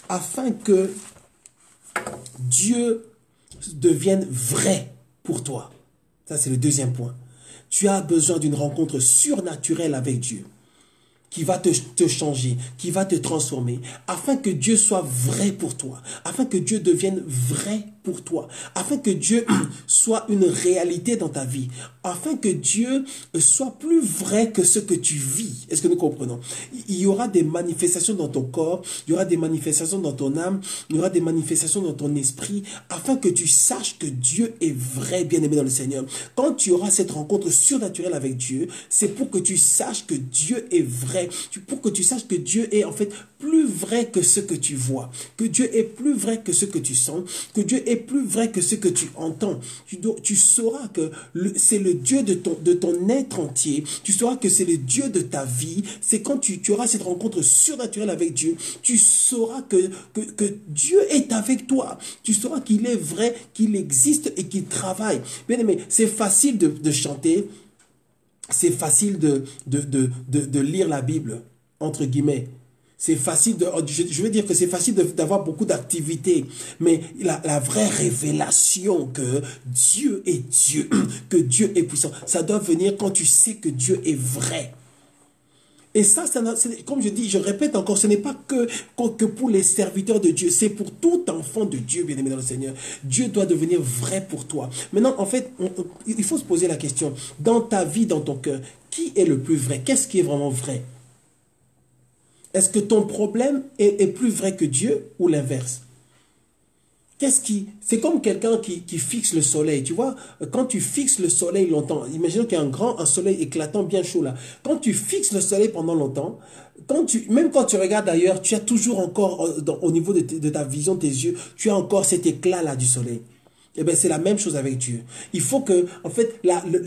afin que Dieu devienne vrai pour toi. Ça, c'est le deuxième point. Tu as besoin d'une rencontre surnaturelle avec Dieu qui va te changer, qui va te transformer, afin que Dieu soit vrai pour toi, afin que Dieu devienne vrai pour toi, afin que Dieu soit une réalité dans ta vie, afin que Dieu soit plus vrai que ce que tu vis. Est-ce que nous comprenons? Il y aura des manifestations dans ton corps, il y aura des manifestations dans ton âme, il y aura des manifestations dans ton esprit, afin que tu saches que Dieu est vrai, bien-aimé dans le Seigneur. Quand tu auras cette rencontre surnaturelle avec Dieu, c'est pour que tu saches que Dieu est vrai, pour que tu saches que Dieu est en fait plus vrai que ce que tu vois, que Dieu est plus vrai que ce que tu sens, que Dieu est plus vrai que ce que tu entends. Tu sauras que c'est le Dieu de ton être entier. Tu sauras que c'est le Dieu de ta vie. C'est quand tu auras cette rencontre surnaturelle avec Dieu, tu sauras que Dieu est avec toi. Tu sauras qu'il est vrai, qu'il existe et qu'il travaille. Bien aimé, c'est facile de chanter. C'est facile de lire la Bible, entre guillemets. C'est facile je veux dire que c'est facile d'avoir beaucoup d'activités. Mais la vraie révélation que Dieu est Dieu, que Dieu est puissant, ça doit venir quand tu sais que Dieu est vrai. Et ça, comme je dis, je répète encore, ce n'est pas que pour les serviteurs de Dieu, c'est pour tout enfant de Dieu, bien-aimé dans le Seigneur. Dieu doit devenir vrai pour toi. Maintenant, en fait, il faut se poser la question, dans ta vie, dans ton cœur, qui est le plus vrai? Qu'est-ce qui est vraiment vrai? Est-ce que ton problème est plus vrai que Dieu ou l'inverse? C'est comme quelqu'un qui fixe le soleil, tu vois, quand tu fixes le soleil longtemps, imaginons qu'il y a un soleil éclatant bien chaud là, quand tu fixes le soleil pendant longtemps, même quand tu regardes ailleurs, tu as toujours encore, au niveau de ta vision, tes yeux, tu as encore cet éclat là du soleil. Eh bien, c'est la même chose avec Dieu. Il faut que, en fait,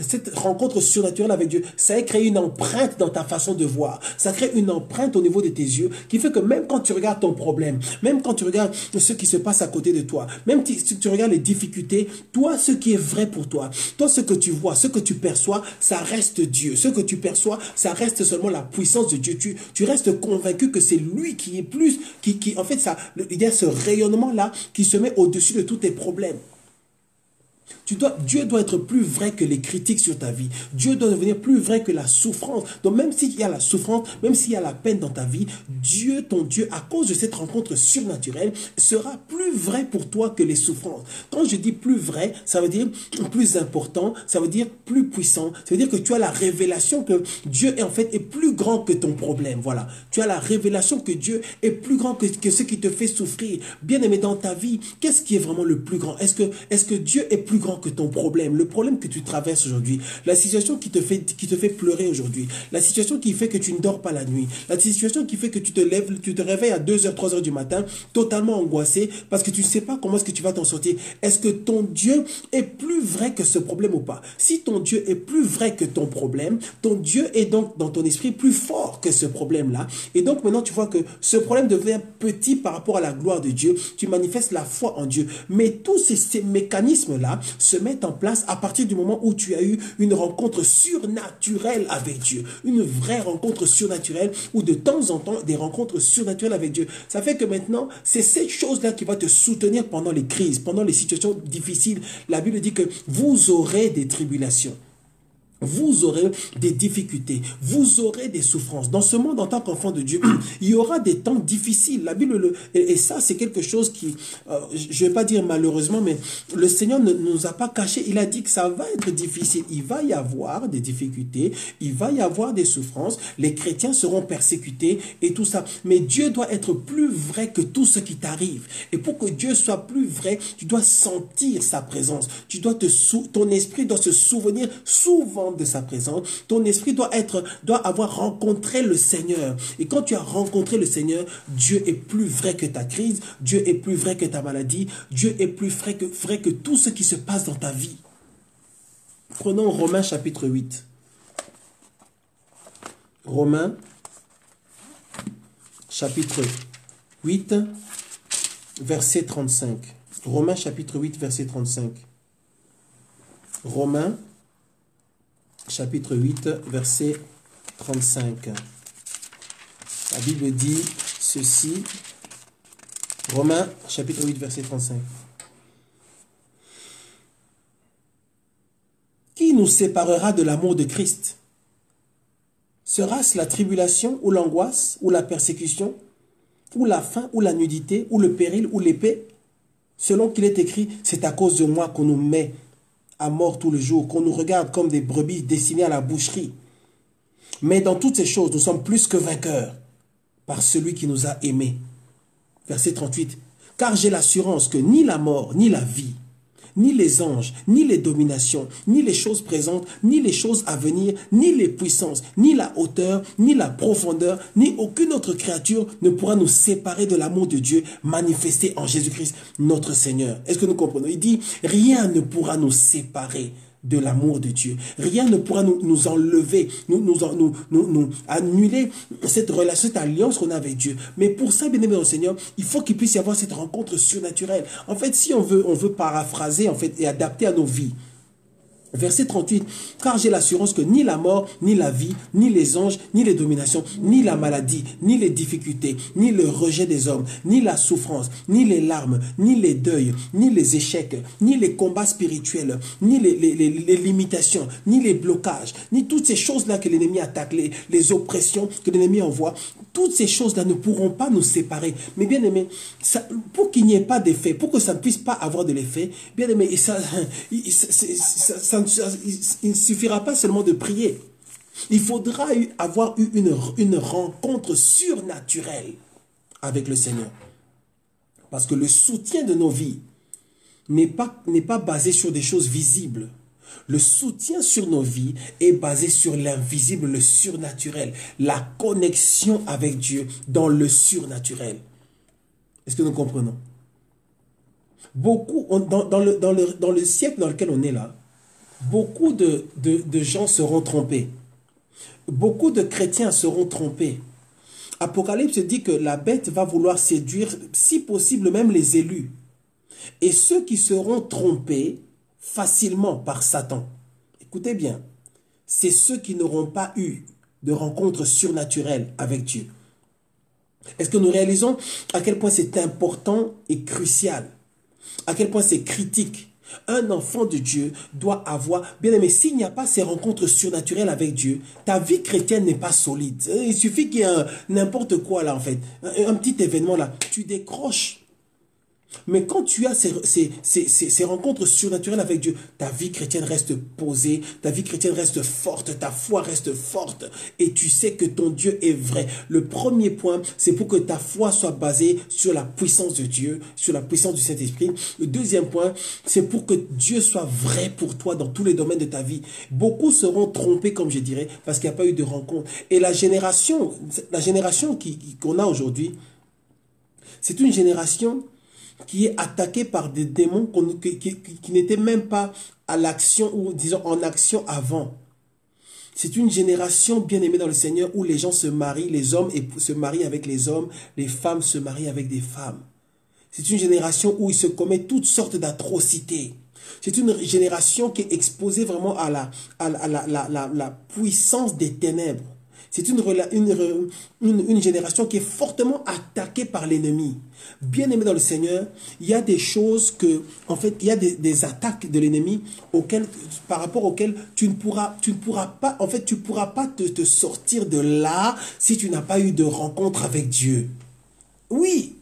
cette rencontre surnaturelle avec Dieu, ça ait créé une empreinte dans ta façon de voir. Ça crée une empreinte au niveau de tes yeux qui fait que même quand tu regardes ton problème, même quand tu regardes ce qui se passe à côté de toi, même si tu regardes les difficultés, toi, ce qui est vrai pour toi, toi, ce que tu vois, ce que tu perçois, ça reste Dieu. Ce que tu perçois, ça reste seulement la puissance de Dieu. Tu restes convaincu que c'est lui qui est plus, en fait, il y a ce rayonnement-là qui se met au-dessus de tous tes problèmes. Dieu doit être plus vrai que les critiques sur ta vie. Dieu doit devenir plus vrai que la souffrance. Donc même s'il y a la souffrance, même s'il y a la peine dans ta vie, Dieu, ton Dieu, à cause de cette rencontre surnaturelle, sera plus vrai pour toi que les souffrances. Quand je dis plus vrai, ça veut dire plus important, ça veut dire plus puissant. Ça veut dire que tu as la révélation que Dieu est plus grand que ton problème. Voilà. Tu as la révélation que Dieu est plus grand que ce qui te fait souffrir. Bien aimé, dans ta vie, qu'est-ce qui est vraiment le plus grand? Est-ce que Dieu est plus grand que ton problème, le problème que tu traverses aujourd'hui, la situation qui te fait pleurer aujourd'hui, la situation qui fait que tu ne dors pas la nuit, la situation qui fait que tu te réveilles à 2h, 3h du matin, totalement angoissé, parce que tu ne sais pas comment est-ce que tu vas t'en sortir. Est-ce que ton Dieu est plus vrai que ce problème ou pas? Si ton Dieu est plus vrai que ton problème, ton Dieu est donc dans ton esprit plus fort que ce problème-là. Et donc maintenant, tu vois que ce problème devient petit par rapport à la gloire de Dieu. Tu manifestes la foi en Dieu. Mais tous ces mécanismes-là se mettent en place à partir du moment où tu as eu une rencontre surnaturelle avec Dieu. Une vraie rencontre surnaturelle ou de temps en temps des rencontres surnaturelles avec Dieu. Ça fait que maintenant, c'est cette chose-là qui va te soutenir pendant les crises, pendant les situations difficiles. La Bible dit que vous aurez des tribulations. Vous aurez des difficultés, vous aurez des souffrances. Dans ce monde, en tant qu'enfant de Dieu, il y aura des temps difficiles. La Bible, et ça, c'est quelque chose qui, je ne vais pas dire malheureusement, mais le Seigneur ne nous a pas caché. Il a dit que ça va être difficile. Il va y avoir des difficultés, il va y avoir des souffrances. Les chrétiens seront persécutés et tout ça. Mais Dieu doit être plus vrai que tout ce qui t'arrive. Et pour que Dieu soit plus vrai, tu dois sentir sa présence. Ton esprit doit se souvenir souvent de sa présence. Ton esprit doit avoir rencontré le Seigneur. Et quand tu as rencontré le Seigneur, Dieu est plus vrai que ta crise, Dieu est plus vrai que ta maladie, Dieu est plus vrai que tout ce qui se passe dans ta vie. Prenons Romains chapitre 8. Romains chapitre 8, verset 35. Romains chapitre 8, verset 35. Romains chapitre 8, verset 35. La Bible dit ceci. Romains, chapitre 8, verset 35. Qui nous séparera de l'amour de Christ? Sera-ce la tribulation, ou l'angoisse, ou la persécution, ou la faim, ou la nudité, ou le péril, ou l'épée? Selon qu'il est écrit, c'est à cause de moi qu'on nous met à mort tout le jour, qu'on nous regarde comme des brebis destinées à la boucherie. Mais dans toutes ces choses, nous sommes plus que vainqueurs par celui qui nous a aimés. Verset 38. Car j'ai l'assurance que ni la mort, ni la vie, ni les anges, ni les dominations, ni les choses présentes, ni les choses à venir, ni les puissances, ni la hauteur, ni la profondeur, ni aucune autre créature ne pourra nous séparer de l'amour de Dieu manifesté en Jésus-Christ, notre Seigneur. Est-ce que nous comprenons? Il dit, rien ne pourra nous séparer de l'amour de Dieu. Rien ne pourra nous enlever, nous annuler cette relation, cette alliance qu'on a avec Dieu. Mais pour ça, bien aimé au Seigneur, il faut qu'il puisse y avoir cette rencontre surnaturelle. En fait, si on veut paraphraser en fait, et adapter à nos vies, verset 38, car j'ai l'assurance que ni la mort, ni la vie, ni les anges, ni les dominations, ni la maladie, ni les difficultés, ni le rejet des hommes, ni la souffrance, ni les larmes, ni les deuils, ni les échecs, ni les combats spirituels, ni les limitations, ni les blocages, ni toutes ces choses-là que l'ennemi attaque, les oppressions que l'ennemi envoie, toutes ces choses-là ne pourront pas nous séparer. Mais bien aimé, pour qu'il n'y ait pas d'effet, pour que ça ne puisse pas avoir de l'effet, bien aimé, il ne suffira pas seulement de prier. Il faudra avoir eu une rencontre surnaturelle avec le Seigneur. Parce que le soutien de nos vies n'est pas basé sur des choses visibles. Le soutien sur nos vies est basé sur l'invisible, le surnaturel, la connexion avec Dieu dans le surnaturel. Est-ce que nous comprenons? Beaucoup, dans le siècle dans lequel on est là, beaucoup de gens seront trompés. Beaucoup de chrétiens seront trompés. Apocalypse dit que la bête va vouloir séduire, si possible même les élus. Et ceux qui seront trompés facilement par Satan, écoutez bien, c'est ceux qui n'auront pas eu de rencontre surnaturelle avec Dieu. Est-ce que nous réalisons à quel point c'est important et crucial, à quel point c'est critique? Un enfant de Dieu doit avoir, bien aimé, s'il n'y a pas ces rencontres surnaturelles avec Dieu, ta vie chrétienne n'est pas solide. Il suffit qu'il y ait n'importe quoi là en fait, un petit événement là, tu décroches. Mais quand tu as ces rencontres surnaturelles avec Dieu, ta vie chrétienne reste posée, ta vie chrétienne reste forte, ta foi reste forte et tu sais que ton Dieu est vrai. Le premier point, c'est pour que ta foi soit basée sur la puissance de Dieu, sur la puissance du Saint-Esprit. Le deuxième point, c'est pour que Dieu soit vrai pour toi dans tous les domaines de ta vie. Beaucoup seront trompés, comme je dirais, parce qu'il n'y a pas eu de rencontre. Et la génération qu'on a aujourd'hui, c'est une génération qui est attaqué par des démons qui n'étaient même pas à l'action ou disons en action avant. C'est une génération bien aimée dans le Seigneur où les gens se marient, les hommes se marient avec les hommes, les femmes se marient avec des femmes. C'est une génération où il se commet toutes sortes d'atrocités. C'est une génération qui est exposée vraiment à la puissance des ténèbres. C'est une génération qui est fortement attaquée par l'ennemi. Bien aimé dans le Seigneur, il y a des choses en fait, il y a des attaques de l'ennemi par rapport auxquelles tu ne pourras pas, en fait, tu pourras pas te sortir de là si tu n'as pas eu de rencontre avec Dieu. Oui.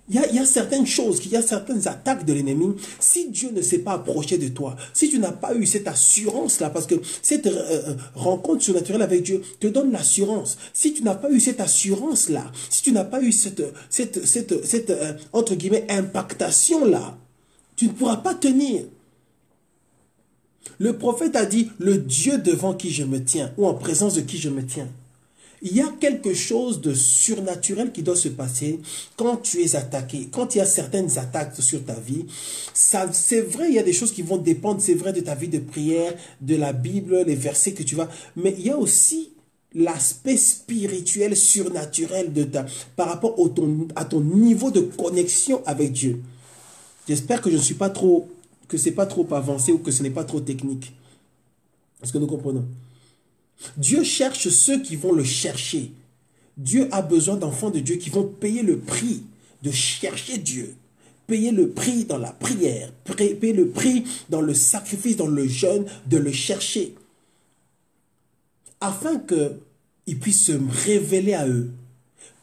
Il y a certaines choses, il y a certaines attaques de l'ennemi. Si Dieu ne s'est pas approché de toi, si tu n'as pas eu cette assurance-là, parce que cette rencontre surnaturelle avec Dieu te donne l'assurance. Si tu n'as pas eu cette assurance-là, si tu n'as pas eu cette entre guillemets, impactation-là, tu ne pourras pas tenir. Le prophète a dit, le Dieu devant qui je me tiens, ou en présence de qui je me tiens. Il y a quelque chose de surnaturel qui doit se passer quand tu es attaqué, quand il y a certaines attaques sur ta vie. C'est vrai, il y a des choses qui vont dépendre, c'est vrai, de ta vie de prière, de la Bible, les versets que tu vas... Mais il y a aussi l'aspect spirituel, surnaturel par rapport à ton niveau de connexion avec Dieu. J'espère que c'est pas trop avancé ou que ce n'est pas trop technique. Est-ce que nous comprenons? Dieu cherche ceux qui vont le chercher. Dieu a besoin d'enfants de Dieu qui vont payer le prix de chercher Dieu. Payer le prix dans la prière. Payer le prix dans le sacrifice, dans le jeûne, de le chercher. Afin qu'il puisse se révéler à eux.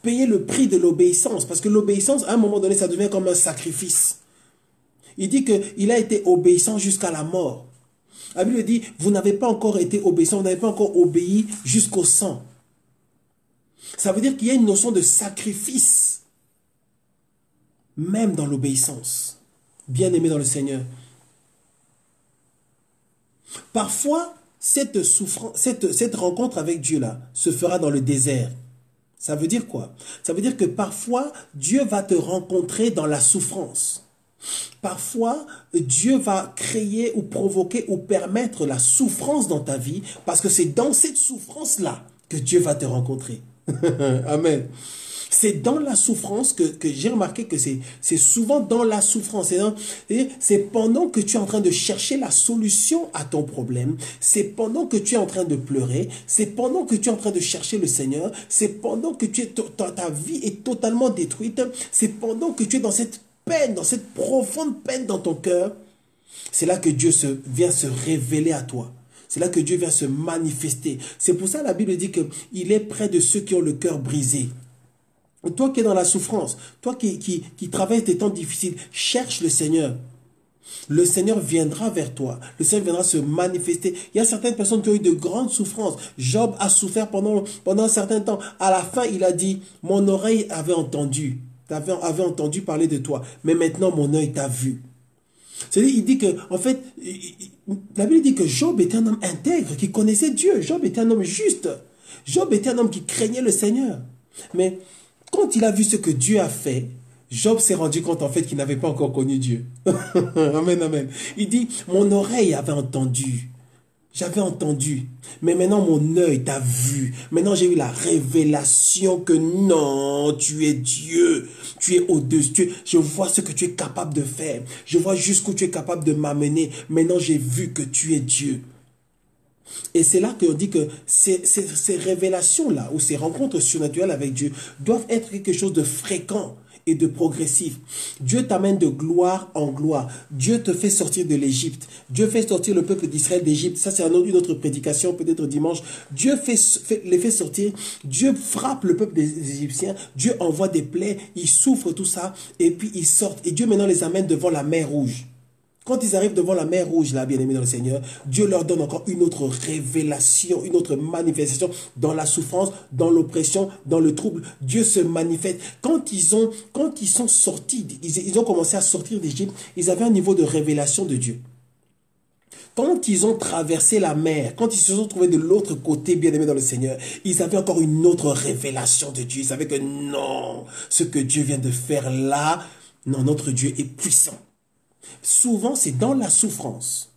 Payer le prix de l'obéissance. Parce que l'obéissance, à un moment donné, ça devient comme un sacrifice. Il dit qu'il a été obéissant jusqu'à la mort. La Bible dit, vous n'avez pas encore été obéissant, vous n'avez pas encore obéi jusqu'au sang. Ça veut dire qu'il y a une notion de sacrifice, même dans l'obéissance. Bien aimé dans le Seigneur. Parfois, cette rencontre avec Dieu-là se fera dans le désert. Ça veut dire quoi? Ça veut dire que parfois, Dieu va te rencontrer dans la souffrance. Parfois, Dieu va créer ou provoquer ou permettre la souffrance dans ta vie parce que c'est dans cette souffrance-là que Dieu va te rencontrer. Amen. C'est dans la souffrance que j'ai remarqué que c'est souvent dans la souffrance. C'est pendant que tu es en train de chercher la solution à ton problème. C'est pendant que tu es en train de pleurer. C'est pendant que tu es en train de chercher le Seigneur. C'est pendant que ta vie est totalement détruite. C'est pendant que tu es dans cette peine, dans cette profonde peine dans ton cœur, c'est là que Dieu vient se révéler à toi. C'est là que Dieu vient se manifester. C'est pour ça que la Bible dit qu'il est près de ceux qui ont le cœur brisé. Toi qui es dans la souffrance, toi qui traverses des temps difficiles, cherche le Seigneur. Le Seigneur viendra vers toi. Le Seigneur viendra se manifester. Il y a certaines personnes qui ont eu de grandes souffrances. Job a souffert pendant un certain temps. À la fin, il a dit, mon oreille avait entendu parler de toi, mais maintenant mon œil t'a vu. C'est-à-dire, il dit que, en fait, la Bible dit que Job était un homme intègre, qui connaissait Dieu. Job était un homme juste. Job était un homme qui craignait le Seigneur. Mais quand il a vu ce que Dieu a fait, Job s'est rendu compte en fait qu'il n'avait pas encore connu Dieu. Amen, amen. Il dit, mon oreille avait entendu. J'avais entendu, mais maintenant mon œil t'a vu. Maintenant j'ai eu la révélation que non, tu es Dieu. Tu es au-dessus. Je vois ce que tu es capable de faire. Je vois jusqu'où tu es capable de m'amener. Maintenant j'ai vu que tu es Dieu. Et c'est là qu'on dit que ces révélations-là, ou ces rencontres surnaturelles avec Dieu, doivent être quelque chose de fréquent. et de progressif. Dieu t'amène de gloire en gloire. Dieu te fait sortir de l'Égypte. Dieu fait sortir le peuple d'Israël d'Égypte. Ça, c'est une autre prédication, peut-être dimanche. Dieu les fait sortir. Dieu frappe le peuple des Égyptiens. Dieu envoie des plaies. Ils souffrent tout ça. Et puis, ils sortent. Et Dieu maintenant les amène devant la mer Rouge. Quand ils arrivent devant la mer Rouge, là, bien-aimés dans le Seigneur, Dieu leur donne encore une autre révélation, une autre manifestation dans la souffrance, dans l'oppression, dans le trouble. Dieu se manifeste. Quand ils sont sortis, ils ont commencé à sortir d'Égypte, ils avaient un niveau de révélation de Dieu. Quand ils ont traversé la mer, quand ils se sont trouvés de l'autre côté, bien-aimés dans le Seigneur, ils avaient encore une autre révélation de Dieu. Ils savaient que non, ce que Dieu vient de faire là, non, notre Dieu est puissant. Souvent, c'est dans la souffrance,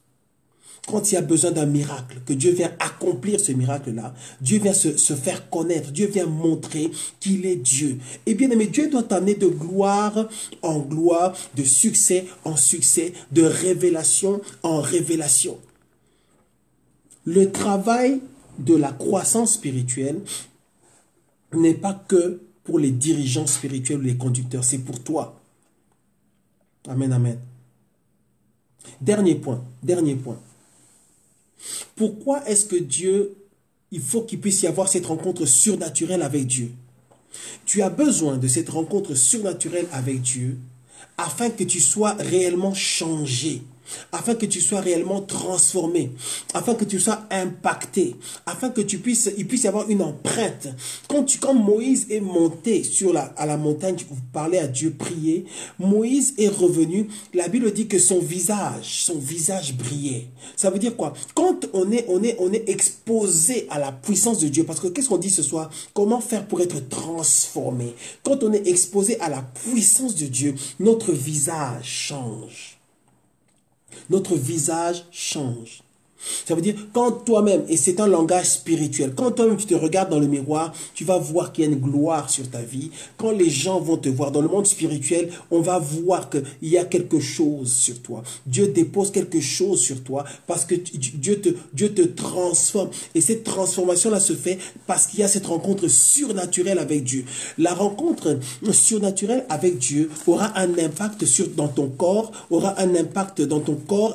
quand il y a besoin d'un miracle, que Dieu vient accomplir ce miracle-là. Dieu vient se faire connaître. Dieu vient montrer qu'il est Dieu. Et bien aimé, Dieu doit t'amener de gloire en gloire, de succès en succès, de révélation en révélation. Le travail de la croissance spirituelle n'est pas que pour les dirigeants spirituels ou les conducteurs, c'est pour toi. Amen, amen. Dernier point. Pourquoi est-ce que Dieu, il faut qu'il puisse y avoir cette rencontre surnaturelle avec Dieu? Tu as besoin de cette rencontre surnaturelle avec Dieu afin que tu sois réellement changé, afin que tu sois réellement transformé, afin que tu sois impacté, afin que il puisse y avoir une empreinte. Quand Moïse est monté à la montagne, vous parlez à Dieu, prier, Moïse est revenu, la Bible dit que son visage brillait. Ça veut dire quoi? Quand on est exposé à la puissance de Dieu, parce que qu'est-ce qu'on dit ce soir? Comment faire pour être transformé? Quand on est exposé à la puissance de Dieu, notre visage change. Notre visage change. Ça veut dire, quand toi-même, et c'est un langage spirituel, quand toi-même tu te regardes dans le miroir, tu vas voir qu'il y a une gloire sur ta vie. Quand les gens vont te voir dans le monde spirituel, on va voir qu'il y a quelque chose sur toi. Dieu dépose quelque chose sur toi parce que Dieu te transforme. Et cette transformation-là se fait parce qu'il y a cette rencontre surnaturelle avec Dieu. La rencontre surnaturelle avec Dieu aura un impact dans ton corps,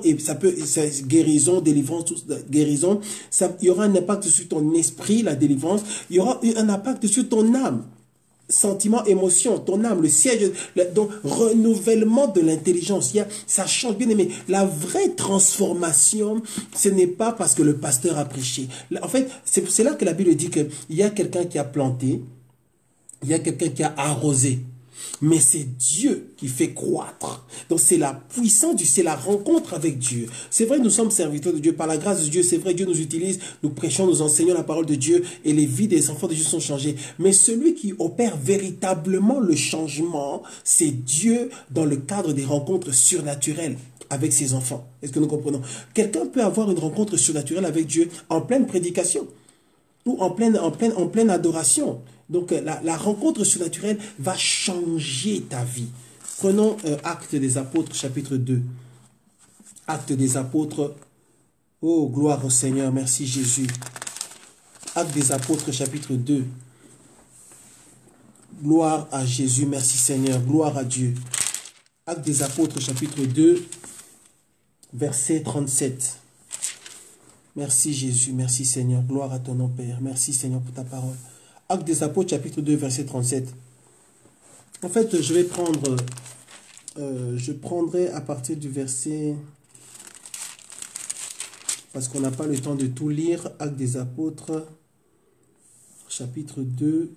et ça peut, guérison, délivrance, guérison, il y aura un impact sur ton esprit, la délivrance, il y aura un impact sur ton âme, sentiment, émotion, ton âme, le siège, donc renouvellement de l'intelligence, ça change, bien aimé. La vraie transformation, ce n'est pas parce que le pasteur a prêché. En fait, c'est là que la Bible dit qu'il y a quelqu'un qui a planté, il y a quelqu'un qui a arrosé. Mais c'est Dieu qui fait croître. Donc c'est la puissance, c'est la rencontre avec Dieu. C'est vrai, nous sommes serviteurs de Dieu. Par la grâce de Dieu, c'est vrai, Dieu nous utilise, nous prêchons, nous enseignons la parole de Dieu et les vies des enfants de Dieu sont changées. Mais celui qui opère véritablement le changement, c'est Dieu dans le cadre des rencontres surnaturelles avec ses enfants. Est-ce que nous comprenons? Quelqu'un peut avoir une rencontre surnaturelle avec Dieu en pleine prédication ou en pleine adoration. Donc, la rencontre surnaturelle va changer ta vie. Prenons Actes des Apôtres, chapitre 2. Actes des Apôtres. Oh, gloire au Seigneur. Merci Jésus. Actes des Apôtres, chapitre 2. Gloire à Jésus. Merci Seigneur. Gloire à Dieu. Actes des Apôtres, chapitre 2, verset 37. Merci Jésus. Merci Seigneur. Gloire à ton nom, Père. Merci Seigneur pour ta parole. Actes des Apôtres, chapitre 2, verset 37. En fait, je prendrai à partir du verset, parce qu'on n'a pas le temps de tout lire, Actes des Apôtres, chapitre 2,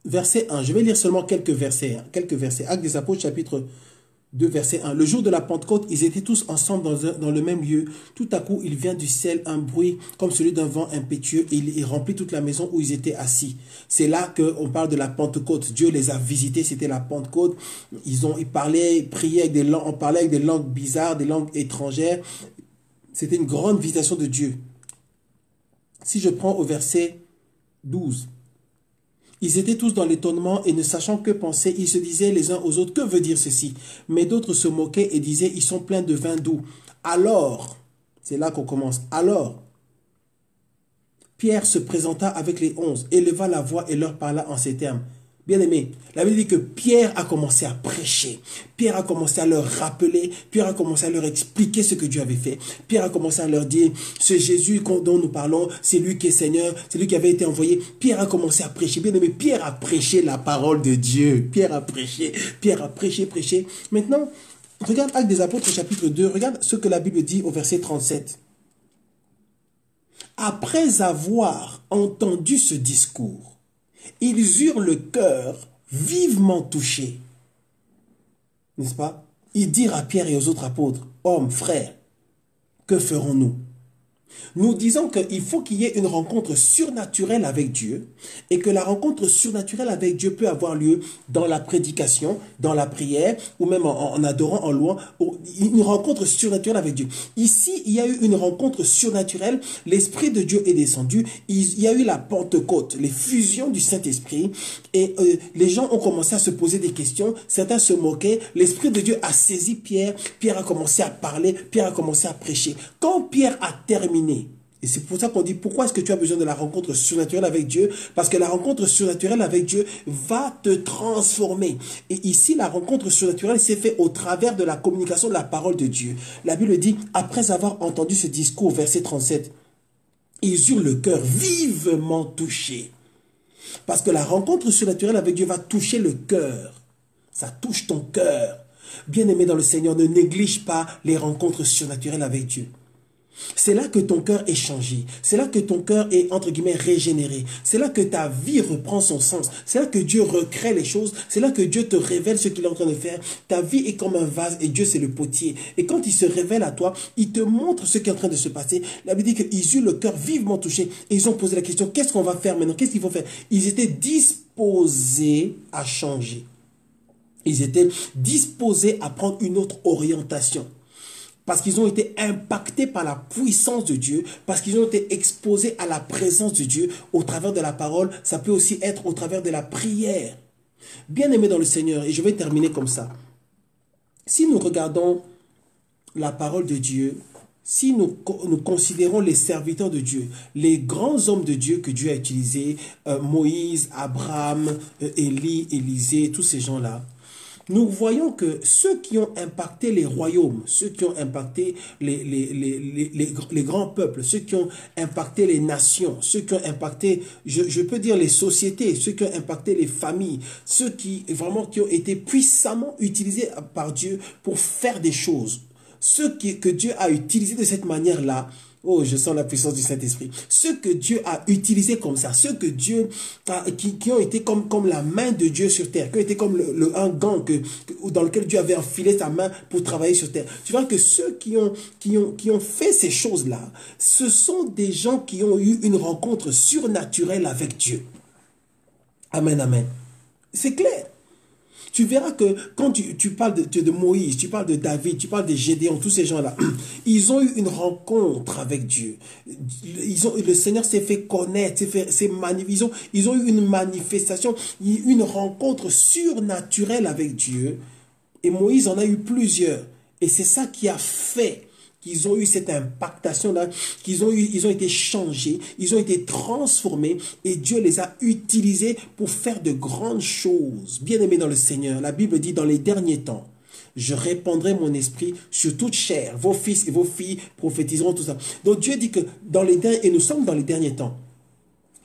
verset 1. Je vais lire seulement quelques versets. Actes des Apôtres, chapitre 2, verset 1. Le jour de la Pentecôte, ils étaient tous ensemble dans le même lieu. Tout à coup, il vient du ciel un bruit comme celui d'un vent impétueux et il remplit toute la maison où ils étaient assis. C'est là qu'on parle de la Pentecôte. Dieu les a visités, c'était la Pentecôte. Ils parlaient, priaient avec des langues, on parlait avec des langues bizarres, des langues étrangères. C'était une grande visitation de Dieu. Si je prends au verset 12. Ils étaient tous dans l'étonnement et ne sachant que penser, ils se disaient les uns aux autres, que veut dire ceci? Mais d'autres se moquaient et disaient, ils sont pleins de vin doux. Alors, c'est là qu'on commence, alors, Pierre se présenta avec les 11, éleva la voix et leur parla en ces termes. Bien-aimés, la Bible dit que Pierre a commencé à prêcher. Pierre a commencé à leur rappeler. Pierre a commencé à leur expliquer ce que Dieu avait fait. Pierre a commencé à leur dire, ce Jésus dont nous parlons, c'est lui qui est Seigneur, c'est lui qui avait été envoyé. Pierre a commencé à prêcher. Bien-aimés, Pierre a prêché la parole de Dieu. Pierre a prêché, prêché. Maintenant, regarde Actes des Apôtres chapitre 2, regarde ce que la Bible dit au verset 37. Après avoir entendu ce discours, ils eurent le cœur vivement touché. N'est-ce pas? Ils dirent à Pierre et aux autres apôtres, hommes, frères, que ferons-nous? Nous disons qu'il faut qu'il y ait une rencontre surnaturelle avec Dieu et que la rencontre surnaturelle avec Dieu peut avoir lieu dans la prédication, dans la prière ou même en adorant, en louant, une rencontre surnaturelle avec Dieu. Ici, il y a eu une rencontre surnaturelle, l'Esprit de Dieu est descendu, il y a eu la Pentecôte, les fusions du Saint-Esprit et les gens ont commencé à se poser des questions, certains se moquaient, l'Esprit de Dieu a saisi Pierre, Pierre a commencé à parler, Pierre a commencé à prêcher. Quand Pierre a terminé, et c'est pour ça qu'on dit, pourquoi est-ce que tu as besoin de la rencontre surnaturelle avec Dieu? Parce que la rencontre surnaturelle avec Dieu va te transformer. Et ici, la rencontre surnaturelle s'est faite au travers de la communication de la parole de Dieu. La Bible dit, après avoir entendu ce discours, verset 37, ils eurent le cœur vivement touché. Parce que la rencontre surnaturelle avec Dieu va toucher le cœur. Ça touche ton cœur. Bien-aimé dans le Seigneur, ne néglige pas les rencontres surnaturelles avec Dieu. C'est là que ton cœur est changé. C'est là que ton cœur est, entre guillemets, régénéré. C'est là que ta vie reprend son sens. C'est là que Dieu recrée les choses. C'est là que Dieu te révèle ce qu'il est en train de faire. Ta vie est comme un vase et Dieu, c'est le potier. Et quand il se révèle à toi, il te montre ce qui est en train de se passer. La Bible dit qu'ils eurent le cœur vivement touché. Et ils ont posé la question, qu'est-ce qu'on va faire maintenant? Qu'est-ce qu'il faut faire? Ils étaient disposés à changer. Ils étaient disposés à prendre une autre orientation. Parce qu'ils ont été impactés par la puissance de Dieu, parce qu'ils ont été exposés à la présence de Dieu au travers de la parole. Ça peut aussi être au travers de la prière. Bien-aimés dans le Seigneur, et je vais terminer comme ça. Si nous regardons la parole de Dieu, si nous considérons les serviteurs de Dieu, les grands hommes de Dieu que Dieu a utilisés, Moïse, Abraham, Élie, Élisée, tous ces gens-là, nous voyons que ceux qui ont impacté les royaumes, ceux qui ont impacté les grands peuples, ceux qui ont impacté les nations, ceux qui ont impacté, je peux dire les sociétés, ceux qui ont impacté les familles, ceux qui ont été puissamment utilisés par Dieu pour faire des choses, ceux que Dieu a utilisés de cette manière-là. Oh, je sens la puissance du Saint-Esprit. Ceux que Dieu a utilisés comme ça, ceux que Dieu qui ont été comme la main de Dieu sur terre, qui ont été comme un gant dans lequel Dieu avait enfilé sa main pour travailler sur terre. Tu vois que ceux qui ont fait ces choses-là, ce sont des gens qui ont eu une rencontre surnaturelle avec Dieu. Amen, amen. C'est clair. Tu verras que quand tu parles de Moïse, tu parles de David, tu parles de Gédéon, tous ces gens-là, ils ont eu une rencontre avec Dieu. Le Seigneur s'est fait connaître, ils ont eu une manifestation, une rencontre surnaturelle avec Dieu. Et Moïse en a eu plusieurs. Et c'est ça qui a fait qu'ils ont eu cette impactation-là, ils ont été changés, ils ont été transformés et Dieu les a utilisés pour faire de grandes choses. Bien-aimés dans le Seigneur, la Bible dit dans les derniers temps, je répandrai mon esprit sur toute chair, vos fils et vos filles prophétiseront tout ça. Donc Dieu dit que et nous sommes dans les derniers temps,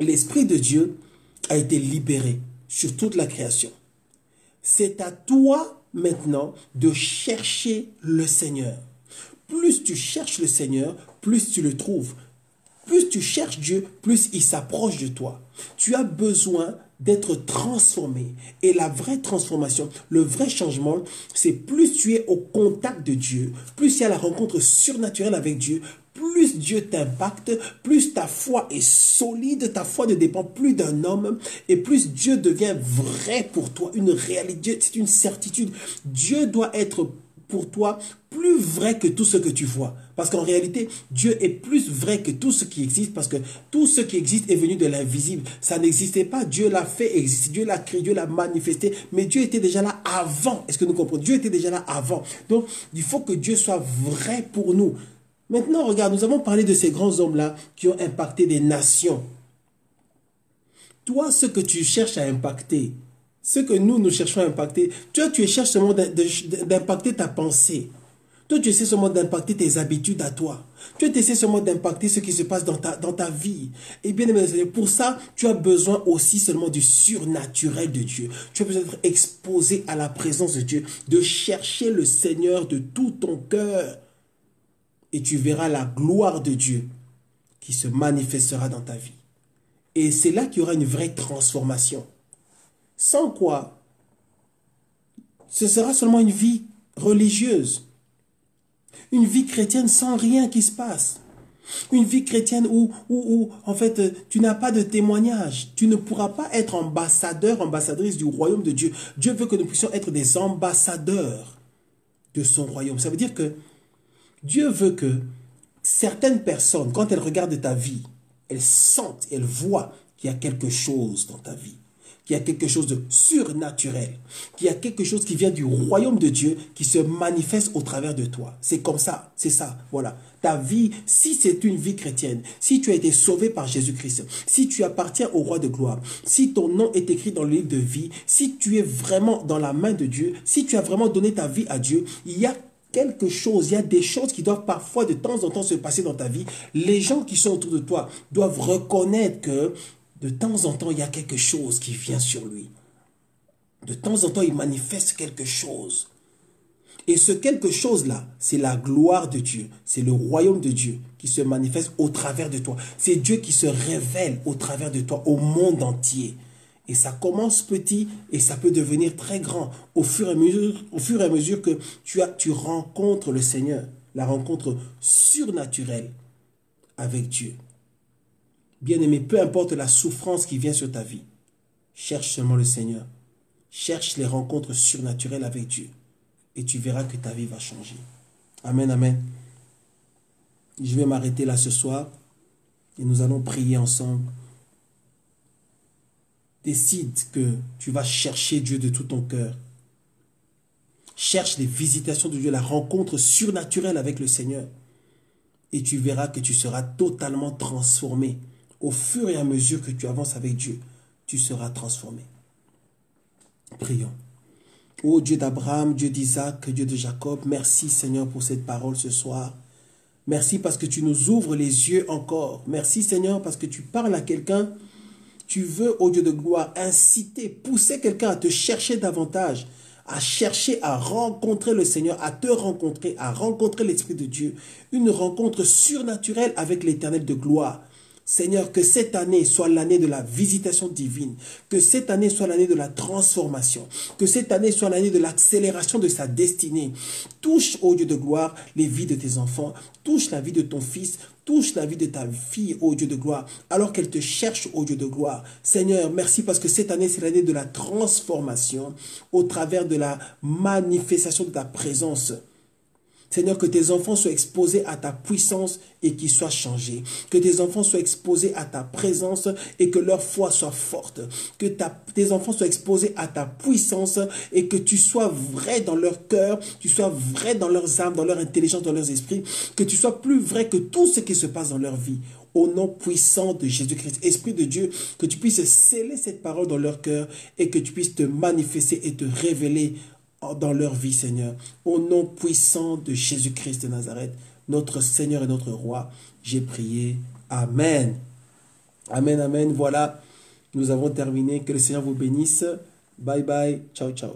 l'esprit de Dieu a été libéré sur toute la création. C'est à toi maintenant de chercher le Seigneur. Plus tu cherches le Seigneur, plus tu le trouves. Plus tu cherches Dieu, plus il s'approche de toi. Tu as besoin d'être transformé. Et la vraie transformation, le vrai changement, c'est plus tu es au contact de Dieu, plus il y a la rencontre surnaturelle avec Dieu, plus Dieu t'impacte, plus ta foi est solide, ta foi ne dépend plus d'un homme, et plus Dieu devient vrai pour toi, une réalité, c'est une certitude. Dieu doit être pour toi plus vrai que tout ce que tu vois. Parce qu'en réalité, Dieu est plus vrai que tout ce qui existe, parce que tout ce qui existe est venu de l'invisible. Ça n'existait pas, Dieu l'a fait exister, Dieu l'a créé, Dieu l'a manifesté, mais Dieu était déjà là avant. Est-ce que nous comprenons? Dieu était déjà là avant. Donc, il faut que Dieu soit vrai pour nous. Maintenant, regarde, nous avons parlé de ces grands hommes-là qui ont impacté des nations. Toi, ce que tu cherches à impacter, ce que nous cherchons à impacter, toi, tu cherches seulement d'impacter ta pensée. Toi, tu essaies seulement d'impacter tes habitudes à toi. Tu essaies seulement d'impacter ce qui se passe dans ta vie. Et bien, pour ça, tu as besoin aussi seulement du surnaturel de Dieu. Tu as besoin d'être exposé à la présence de Dieu, de chercher le Seigneur de tout ton cœur. Et tu verras la gloire de Dieu qui se manifestera dans ta vie. Et c'est là qu'il y aura une vraie transformation. Sans quoi, ce sera seulement une vie religieuse. Une vie chrétienne sans rien qui se passe. Une vie chrétienne où en fait, tu n'as pas de témoignage. Tu ne pourras pas être ambassadeur, ambassadrice du royaume de Dieu. Dieu veut que nous puissions être des ambassadeurs de son royaume. Ça veut dire que Dieu veut que certaines personnes, quand elles regardent ta vie, elles sentent, elles voient qu'il y a quelque chose dans ta vie. Qu'il y a quelque chose de surnaturel, qu'il y a quelque chose qui vient du royaume de Dieu qui se manifeste au travers de toi. C'est comme ça, c'est ça, voilà. Ta vie, si c'est une vie chrétienne, si tu as été sauvé par Jésus-Christ, si tu appartiens au roi de gloire, si ton nom est écrit dans le livre de vie, si tu es vraiment dans la main de Dieu, si tu as vraiment donné ta vie à Dieu, il y a quelque chose, il y a des choses qui doivent parfois de temps en temps se passer dans ta vie. Les gens qui sont autour de toi doivent reconnaître que de temps en temps, il y a quelque chose qui vient sur lui. De temps en temps, il manifeste quelque chose. Et ce quelque chose-là, c'est la gloire de Dieu. C'est le royaume de Dieu qui se manifeste au travers de toi. C'est Dieu qui se révèle au travers de toi, au monde entier. Et ça commence petit et ça peut devenir très grand au fur et à mesure que tu rencontres le Seigneur. La rencontre surnaturelle avec Dieu. Bien-aimé, peu importe la souffrance qui vient sur ta vie, cherche seulement le Seigneur. Cherche les rencontres surnaturelles avec Dieu. Et tu verras que ta vie va changer. Amen, amen. Je vais m'arrêter là ce soir. Et nous allons prier ensemble. Décide que tu vas chercher Dieu de tout ton cœur. Cherche les visitations de Dieu, la rencontre surnaturelle avec le Seigneur. Et tu verras que tu seras totalement transformé. Au fur et à mesure que tu avances avec Dieu, tu seras transformé. Prions. Ô Dieu d'Abraham, Dieu d'Isaac, Dieu de Jacob, merci Seigneur pour cette parole ce soir. Merci parce que tu nous ouvres les yeux encore. Merci Seigneur parce que tu parles à quelqu'un. Tu veux, ô Dieu de gloire, inciter, pousser quelqu'un à te chercher davantage, à chercher à rencontrer le Seigneur, à te rencontrer, à rencontrer l'Esprit de Dieu. Une rencontre surnaturelle avec l'Éternel de gloire. Seigneur, que cette année soit l'année de la visitation divine, que cette année soit l'année de la transformation, que cette année soit l'année de l'accélération de sa destinée. Touche, ô Dieu de gloire, les vies de tes enfants, touche la vie de ton fils, touche la vie de ta fille, ô Dieu de gloire, alors qu'elle te cherche, ô Dieu de gloire. Seigneur, merci parce que cette année, c'est l'année de la transformation au travers de la manifestation de ta présence. Seigneur, que tes enfants soient exposés à ta puissance et qu'ils soient changés. Que tes enfants soient exposés à ta présence et que leur foi soit forte. Que tes enfants soient exposés à ta puissance et que tu sois vrai dans leur cœur, tu sois vrai dans leurs âmes, dans leur intelligence, dans leurs esprits. Que tu sois plus vrai que tout ce qui se passe dans leur vie. Au nom puissant de Jésus-Christ, Esprit de Dieu, que tu puisses sceller cette parole dans leur cœur et que tu puisses te manifester et te révéler dans leur vie, Seigneur. Au nom puissant de Jésus-Christ de Nazareth, notre Seigneur et notre Roi, j'ai prié. Amen. Amen, amen. Voilà, nous avons terminé. Que le Seigneur vous bénisse. Bye bye. Ciao, ciao.